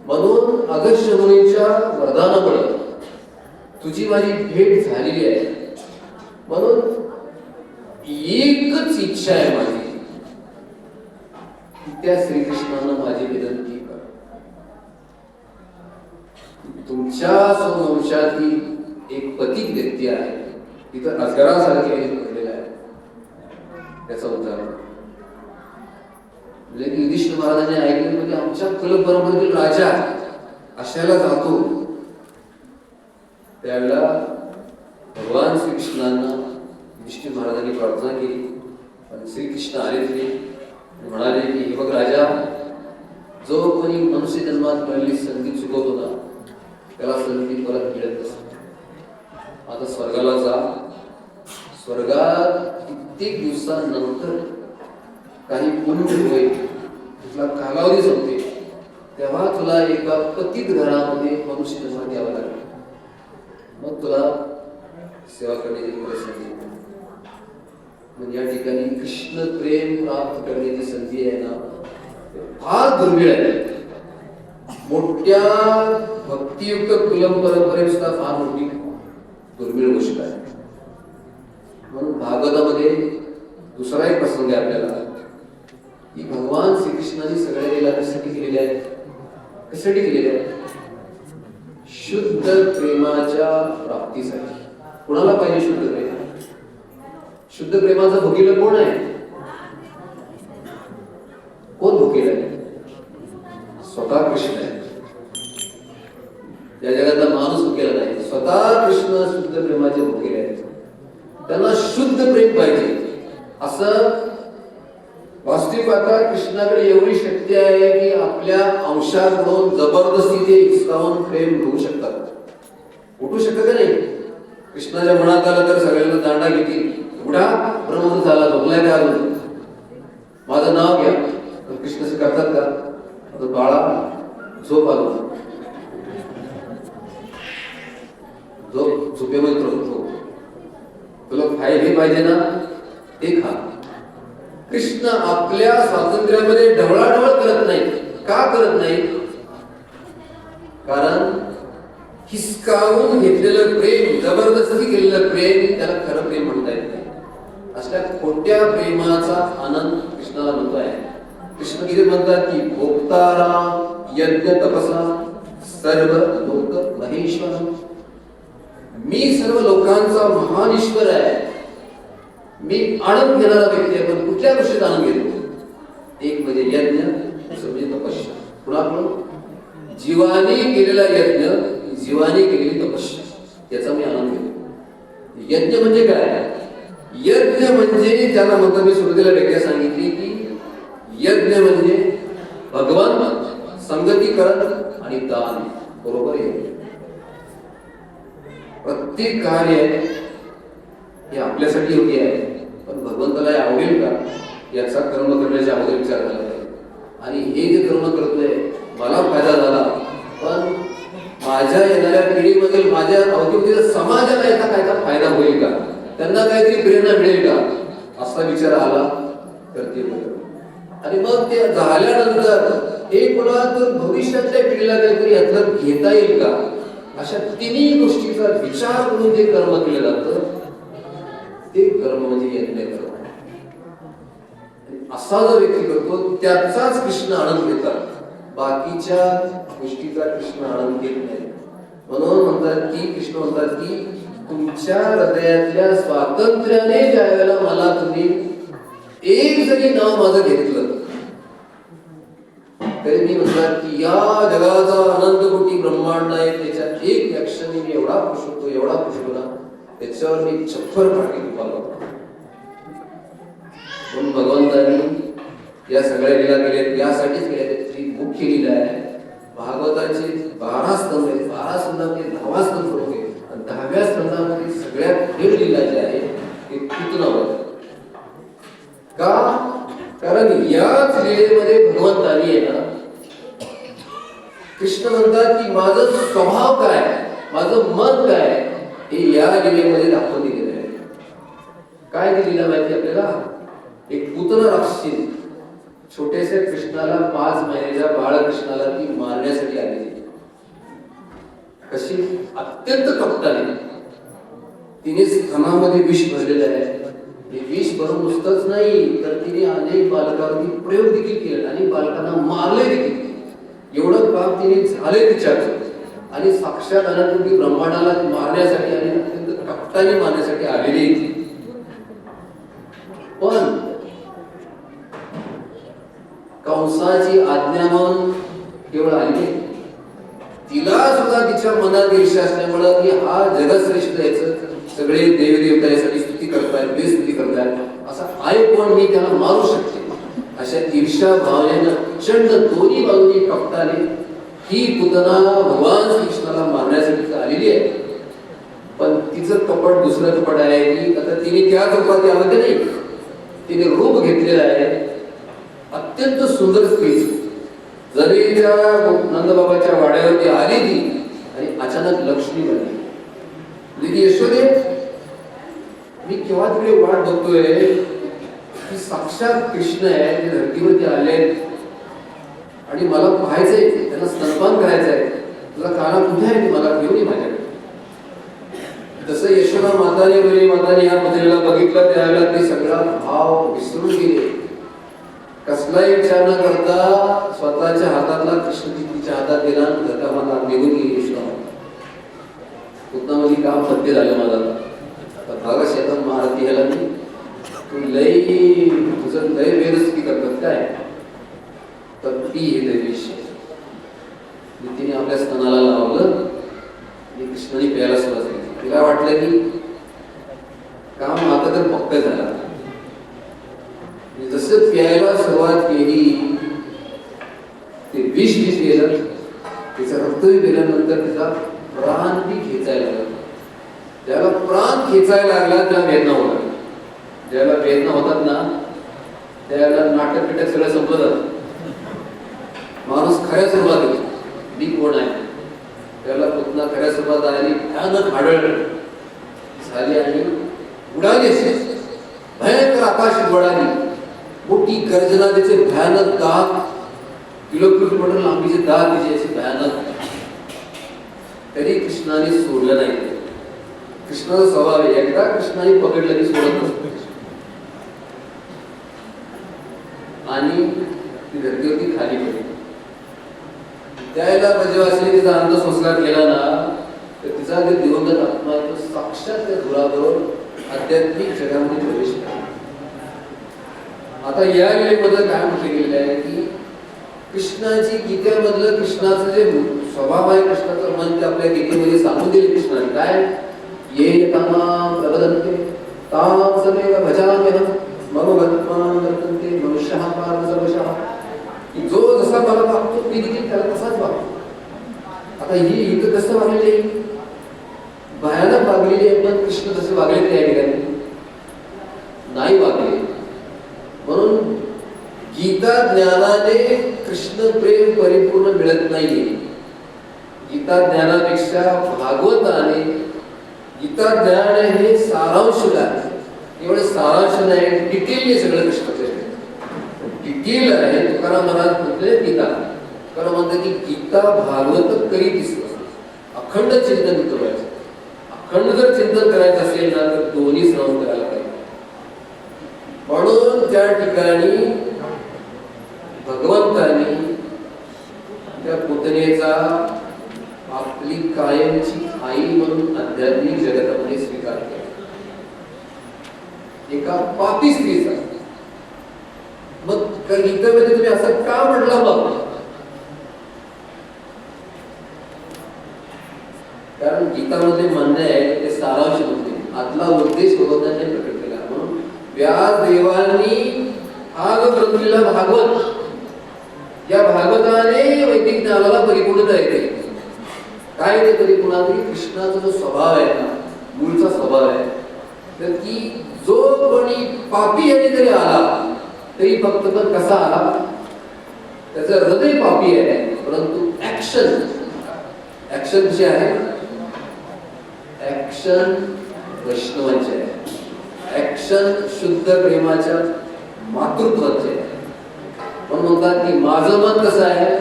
Speaker 1: म्हणून अगस्त्य मुनींच्या वरदानामुळे तुझी माझी भेट झालेली आहे. म्हणून एकच इच्छा आहे माझी, त्या श्रीकृष्णानं माझी विनंती कर. तुमच्या स्ववंशातील एक पतित व्यक्ती आहे, तिथं अजगरासारखे घडलेला आहे, त्याचा उद्धार. म्हणजे युधिष्ठिर महाराजांनी ऐकले म्हणजे आमच्या कुलपरंपरेतील राजा अशाला जातो. त्यावेळेला भगवान श्रीकृष्णांना युधिष्ठिर महाराजांनी प्रार्थना केली आणि श्रीकृष्ण आले तरी म्हणाले की हे बघ राजा, जो कोणी मनुष्य जन्मात पहिली संधी चुकवतो ना त्याला संधी परत मिळत नसते. आता स्वर्गाला जा, स्वर्गात कित्येक दिवसांनंतर काही पुण्य होईल, तुला कालावधी संपते, तेव्हा तुला एका पतित घरामध्ये मनुष्य जन्मात यावं लागेल. मग तुला सेवा करण्याची संधी. म्हणजे या ठिकाणी कृष्ण प्रेम प्राप्त करण्याची संधी आहे ना फार दुर्मिळ आहे. मोठ्या भक्तियुक्त कुलम परंपरेत सुद्धा फार मोठी दुर्मिळ गोष्ट आहे. म्हणून भागवतामध्ये दुसरा एक प्रसंग आहे आपल्याला की भगवान श्रीकृष्णाने सगळ्या लीला कशासाठी केलेल्या आहेत, कशासाठी केलेल्या आहेत? शुद्ध प्रेमाच्या प्राप्तीसाठी. कोणाला पाहिजे शुद्ध प्रेम? शुद्ध प्रेमाचा भोगीला कोण आहे? कोण भोगीला आहे? स्वतः कृष्ण आहे. या जगातला माणूस भोगेला नाही, स्वतः कृष्ण शुद्ध प्रेमाचे भोगीले आहेत. त्यांना शुद्ध प्रेम पाहिजे. असं वास्तविक आता कृष्णाकडे एवढी शक्ती आहे की आपल्या अंशाकडून जबरदस्ती ते हिसकावून प्रेम घेऊ शकतात. उठू शकत नाही. कृष्णाच्या मनात आलं तर सगळ्यांना दांडा घेतील. उठा, ब्रह्म झाला, झोपलाय का अजून, माझं नाव घ्या. कृष्ण असे करतात का? आता बाळा झोप आलो, झोप, झोपेमध्ये झोप, तुला खायला पाहिजे ना, ते खा. कृष्ण आपल्या स्वातंत्र्यामध्ये ढवळाढवळ करत नाही. का करत नाही? कारण हिसकावून घेतलेलं प्रेम, जबरदस्ती केलेलं प्रेम त्याला खरं प्रेम म्हणता येत नाही. अशा खोट्या प्रेमाचा आनंद कृष्णाला म्हणतो आहे. कृष्ण किती म्हणतात की भोक्ताराम यज्ञ तपसा सर्व लोक महेश्वर. मी सर्व लोकांचा महान ईश्वर आहे. मी आनंद घेणारा व्यक्ती आहे. पण कुठल्या गोष्टीत आनंद घेतो? एक म्हणजे यज्ञ, दुसरं म्हणजे तपस्या. पुन्हा जीवाने केलेला यज्ञ, जीवाने केलेली तपस्या, याचा मी आनंद घेतो. यज्ञ म्हणजे काय? यज्ञ म्हणजे ज्याला म्हणतात, मी सुरुवातीला व्याख्या सांगितली की यज्ञ म्हणजे भगवान संगतीकरण आणि दान. बरोबर आहे. प्रत्येक कार्य हे आपल्यासाठी योग्य आहे, पण भगवंताला आवडेल का याचा कर्म करण्याच्या अगोदर विचार झाला पाहिजे. आणि हे जे कर्म करतोय मला फायदा झाला, पण माझ्या येणाऱ्या पिढीमधील माझ्या अवतीभोवतीच्या समाजाला याचा कायचा फायदा होईल का, त्यांना काहीतरी प्रेरणा मिळेल का, असा विचार आला तर ते बरं. आणि मग ते झाल्यानंतर एक कोणाला तर भविष्यातल्या पिढीला काहीतरी यातलं घेता येईल का, अशा तिन्ही गोष्टीचा विचार करून जे कर्म केलं जातं ते कर्म म्हणजे यज्ञ कर्म. असा जो व्यक्ती करतो त्याचाच कृष्ण आनंद घेतात. बाकीच्या गोष्टीचा कृष्ण आनंद घेत नाही. म्हणून म्हणतात की कृष्ण म्हणतात की तुमच्या हृदयातल्या स्वातंत्र्याने ज्या वेळेला मला तुम्ही एक जरी नाव माझं घेतलं तरी मी म्हणतात की या जगाचा अनंत कोटी ब्रह्मांड आहे, त्याच्या एक क्षणी मी एवढा खुश होतो, एवढा खुश होतो ना, त्याच्यावर मी छप्पर फाटके पाहतो. म्हणून भगवंतांनी या सगळ्या लीला केल्या यासाठीच केल्या. त्याची मुख्य लीला आहे भागवताचे 12 स्तंभ आहेत. 12 स्तंभामध्ये 10वा स्तंभ होते आणि 10व्या स्तंभामध्ये सगळ्यात खेळ लीला जी आहे ते पूतनावर. का? कारण याच लीलेमध्ये भगवंतानी आहे ना, कृष्ण म्हणतात की माझं स्वभाव काय, माझं मन काय, हे या लीलेमध्ये दाखवून दिलेलं आहे. काय ती लीला माहिती आपल्याला? एक पूतना राक्षसी छोटेसे कृष्णाला 5 महिन्याच्या बाळ कृष्णाला ती मारण्यासाठी आली. कशी? अत्यंत कपटाने. तिने स्तनामध्ये विष भरलेलं आहे. हे विष भरून नुसतंच नाही तर तिने अनेक बालकांवरती प्रयोग देखील केले आणि बालकांना मारले देखील. एवढं काम तिने झाले तिच्याकडे आणि साक्षात अनंतकोटी ब्रह्मांडाला मारण्यासाठी आणि अत्यंत कपटाने मारण्यासाठी आलेली ती. पण कंसाची आज्ञा म्हणून केवळ आली नाही, तिला सुद्धा तिच्या मनात ईर्ष्या असल्यामुळं की हा जगश्रेष्ठ याचं सगळे देवदेवता यासाठी स्तुती करतायत, बेस्तुती करतायत, असा आहे कोण मी त्याला मारू शकते, अशा ईर्ष्या भावनेनं प्रचंड दोन्ही बाजूनी कपटाने ही पुतना भगवान श्रीकृष्णाला मारण्यासाठी आलेली आहे. पण तिचं कपट दुसरं कपट आहे की आता तिने त्या रूपात यावं ते नाही, तिने रूप घेतलेलं आहे अत्यंत सुंदर स्त्री. जरी त्या नंदबाबाच्या वाड्यावरती आली ती आणि अचानक लक्ष्मी बनली. दिदी यशोदे, मी केव्हा तिकडे वाट बघतोय की साक्षात कृष्ण आहे, ते धरतीवरती आले आणि मला पाहायचंय, त्यांना स्तनपान करायचंय, तुला काना कुठे आहे, मला घेऊन ये माझ्याकडे. तसं यशोदा माताने बरी माताने या पुतळीला बघितलं त्यावेळेला ते सगळा भाव विसरून गेले. कसलाही विचार न करता स्वतःच्या हातातला कृष्ण तिच्या हातात दिला, मला निघून गेली यशोदा. पुतनामध्ये काम सत्य झालं मला. आता भाग शेतात महारथी ह्याला नाही, तू लई तुझं लय बेरस्ती करतात काय, तर ती हे विषय तिने आपल्या स्तनाला लावलं आणि कृष्णाने प्यायला सुरुवात केली. तिला वाटलं की काम आता तर पक्क झाला. जसं प्यायला सुरुवात केली ते विष गेलं, तिचं रक्तही गेल्यानंतर तिचा प्राण ती खेचायला लागला. ज्याला प्राण खेचायला लागला त्याला वेदना होतात. ज्याला वेदना होतात ना त्याला नाटक बिटक सगळं संपलं. माणूस खऱ्या स्वरूपात येतो, मी कोण आहे त्याला पुन्हा खऱ्या स्वरूपात आली, भयानक हाडळ झाली आणि उडाली. असे भयंकर आकाश उडाली, मोठी गर्जना, त्याचे भयानक दात, किलोमीटर लांबीचे दात त्याचे असे भयानक. तरी कृष्णाने सोडलं नाही. कृष्णाचा स्वभाव आहे, एकदा कृष्णाने पकडलं की सोडत नसतो. आणि ती धरतीवरती खाली पडली. त्यावेळेला ब्रजवासीने तिचा अंत संस्कार केला ना, तर तिचा जे दिवंगत आत्मा आहे तो साक्षात त्या धुराबरोबर आध्यात्मिक जगामध्ये प्रवेश केला. आता या वेळेमध्ये काय म्हटलं गेलेलं आहे की कृष्णाची गीतेमधलं कृष्णाचं जे स्वभाव आहे, कृष्णाचं मन ते आपल्या गीतेमध्ये सांगून दिले कृष्णाने. काय ये तामां प्रवदन्ते तां सदैव भजाम्यहं मम भक्तान् वर्तन्ते मनुष्यः पार्थ सर्वशः. जो जसा मला वागतो मी देखील त्याला तसाच वागतो. आता ही इथं कसं वागलेली, भयानक वागलेली आहे, पण कृष्ण जसे वागले त्या ठिकाणी नाही वागले. म्हणून गीता ज्ञानाने कृष्ण प्रेम परिपूर्ण मिळत नाहीये. गीता ज्ञानापेक्षा भागवताने गीता ज्ञान हे सारांश आहे. एवढं सारांश नाही, डिटेल सगळं कृष्णाचं डिटेल आहे. तुकाराम महाराज म्हटले गीता, तुकाराम म्हणतात की गीता भागवत करी दिसत अखंड चिंतन करायचं. अखंड जर चिंतन करायचं असेल ना तर दोन्ही श्रवण करायला पाहिजे. म्हणून त्या ठिकाणी भगवंतानी त्या पुतनेचा आपली कायमची आई म्हणून आध्यात्मिक जगतामध्ये स्वीकार केला. एका पापी स्त्रीचा. मग गीतेमध्ये तुम्ही असं का म्हटलं मग? कारण गीतामध्ये म्हणणे आहे ते सारांश होते, आतला उद्देश भगवंतांनी प्रकट केला. म्हणून व्यास देवांनी हा जो ग्रंथ लिहिला भागवत, या भागवताने वैदिक ज्ञानाला परिपूर्णता येते. काय ते परिपूर्ण? कृष्णाचा जो स्वभाव आहे ना, मूळचा स्वभाव आहे, तर की जो कोणी पापी याने जरी आला तरी फक्त पण कसा आला, त्याचं हृदय पापी आहे, परंतु ऍक्शन जे आहे, ऍक्शन वैष्णवांचे आहे, ऍक्शन शुद्ध प्रेमाच्या मातृत्वाचे आहे. म्हणून म्हणतात की माझं मन कसं आहे,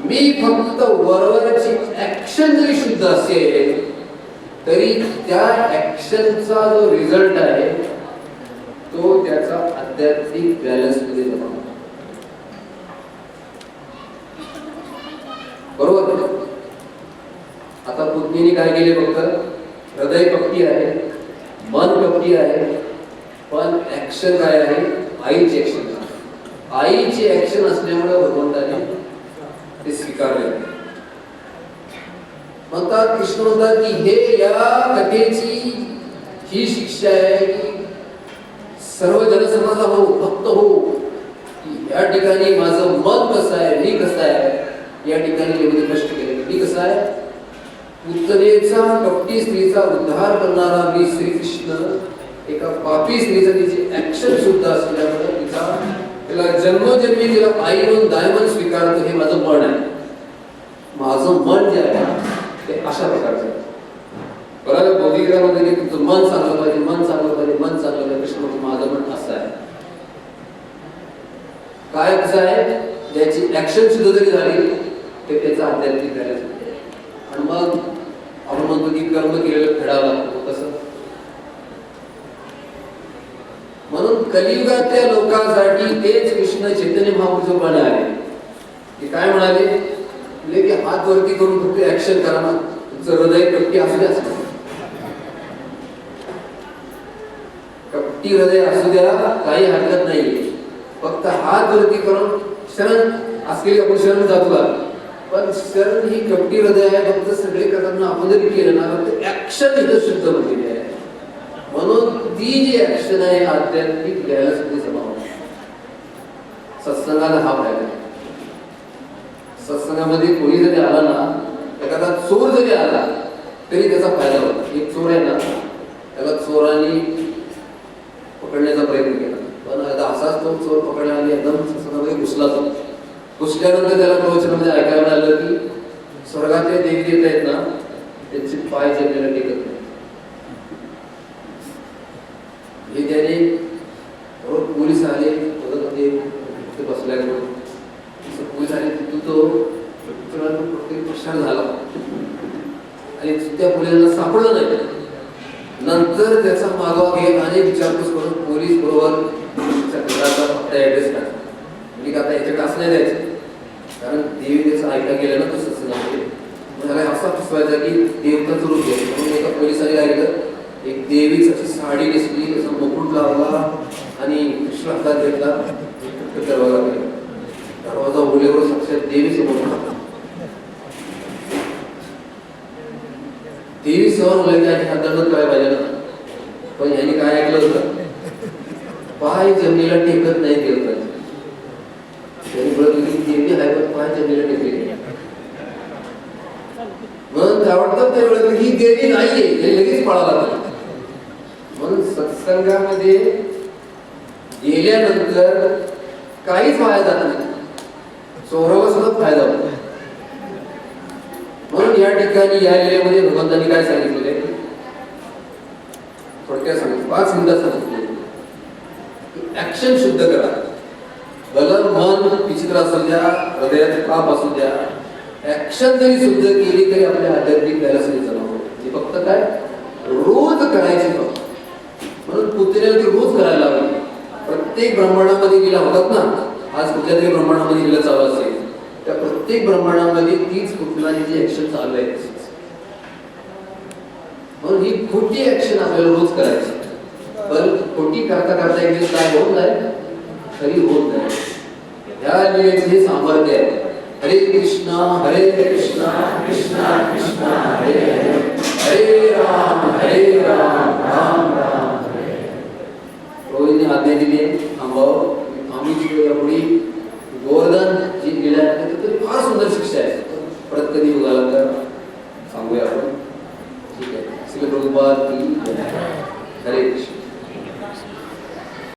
Speaker 1: मी फक्त वरवरची ऍक्शन जरी शुद्ध असेल तरी त्या ऍक्शनचा जो रिझल्ट आहे तो त्याचा आध्यात्मिक बॅलन्स मध्ये जमा होतो. बरोबर. आता पुतनीने काय केले, फक्त हृदय कपटी आहे, मन कपटी आहे, पण ऍक्शन काय आहे, आईची ऍक्शन. आईची ऍक्शन असल्यामुळे भगवंताने ते स्वीकारले. म्हणतात कृष्ण म्हणतात की हे या कथेची ही शिक्षा आहे की सर्व जनसमाज हो, भक्त हो, की या ठिकाणी माझं मन कसं आहे, मी कसं आहे, या ठिकाणी एवढे कष्ट केले, मी कसं आहे, उत्तरेचा कपटी स्त्रीचा उद्धार करणारा मी श्रीकृष्ण एका पापी स्त्रीचं तिची ऍक्शन सुद्धा असल्यामुळे तिला जन्मोजन्मी तिला आई म्हणून दायमन स्वीकारतो. हे माझं मन आहे. माझं मन जे आहे ते अशा प्रकारचं आहे. बरोबर बौद्धिकामध्ये तुमचं मन चांगलं पाहिजे, मन चांगलं पाहिजे, मन चांगलं पाहिजे. कृष्ण म्हणतो माझं मन असं आहे. काय कसं आहे, ज्याची ऍक्शन सुद्धा जरी झाली ते त्याचा आध्यात्मिक करायचं. आणि मग आपण म्हणतो की कर्म केलेलं फेडावं लागतो. कसं? म्हणून कलियुगातल्या लोकांसाठी तेच कृष्ण चैतन्य महाप्रभू म्हणाले आले की काय म्हणाले की हात वरती करून फक्त ऍक्शन करा ना, तुमचं हृदय कपटी असू द्या, कपटी हृदय असू द्या, काही हरकत नाही. फक्त हात वरती करून शरण असलेली आपण शरण जातो का, पण शरण ही कपटी हृदय आहे. फक्त सगळे करताना आपण जरी केलं ना तर ऍक्शन इथं शुद्ध बनलेली आहे. म्हणून ती जी ऍक्शन आहे आध्यात्मिक द्यायला सुद्धा जमाव. सत्संगाला हा फायदा. सत्संगामध्ये कोणी जरी आला ना, एखादा चोर जरी आला तरी त्याचा फायदा होतो. एक चोर आहे ना, त्याला चोरांनी पकडण्याचा प्रयत्न केला, पण असाच तो चोर पकडण्याने एकदम सत्संगामध्ये घुसला. घुसल्यानंतर त्याला प्रवचनामध्ये ऐकायला मिळालं की स्वर्गातले देवी येत आहेत ना, त्यांचे पाय जमिनीला टेकत नाही. हे त्याने पोलीस आले, बसल्यावर पोलीस आले, तिथून तो पक्षार झाला आणि त्या पोलिसांना सापडलं नाही. नंतर त्याचा मागोवा घेत अनेक विचारपूस करून पोलीस बरोबर घराचा फक्त ऍड्रेस टाकला. म्हणजे आता याच्याकडे असं नाही द्यायचं, कारण देवी त्याचं ऐका गेलं ना तसंच नाही. त्याला असा फसवायचा की देवताचं रूप घ्यायचं. म्हणून एका पोलिसाने काय केलं, एक देवीच अशी साडी नेसली, त्याचा मुकुट लावला आणि कृष्ण हातात घेतला, दरवाजा केला. दरवाजा उघडल्यावर साक्षात देवी समोर. देवी समोर बोलायची आणि हातानं काय पाहिजे ना, पण यांनी काय ऐकलं होतं, पाय जमिनीला टेकत नाही देवताचे. त्यांनी बोलत होती देवी आहे पण पाय जमिनीला टेकले. म्हणून आवडतं ते वेळेला ही देवी नाहीये हे लगेच पळावं लागतं. म्हणून सत्संगामध्ये गेल्यानंतर काहीच वाया जात नाही, चोराला सुद्धा फायदा होतो. म्हणून या ठिकाणी या लिलेमध्ये भगवंतांनी काय सांगितलेलं आहे, थोडक्यात सांगितलं, 5 मिनिटात सांगितलं की ऍक्शन शुद्ध करा. भलं मन विचित्र असू द्या, हृदयात पाप असू द्या, ऍक्शन जरी शुद्ध केली तरी आपल्या आध्यात्मिक द्यायला जमा. हे फक्त काय रोज करायची फक्त. म्हणून पुतण्याला ती रोज करायला लावली. प्रत्येक ब्रह्मांडामध्ये गेला होतात ना, आज कुठल्या तरी ब्रह्मांडामध्ये गेलं चालू असेल, त्या प्रत्येक ब्रह्मांडामध्ये तीच पुतण्याची जी ऍक्शन चालू आहे. म्हणून ही खोटी ऍक्शन आपल्याला रोज करायची. पण खोटी करता करता एक दिवस काय होत नाही, तरी होत नाही. ह्या लिहिण्याचे हे सामर्थ्य आहे. हरे कृष्णा कृष्णा कृष्णा हरे हरे, हरे राम राम राम हरे. रोहिणी आज्ञा दिली थांबाव. आम्ही यापुढे गोवर्धन जी लिहिल्या तर फार सुंदर शिक्षा आहे. परत कधी युगाला तर सांगूया आपण. ठीक आहे. श्री प्रभुपाद की हरे कृष्ण.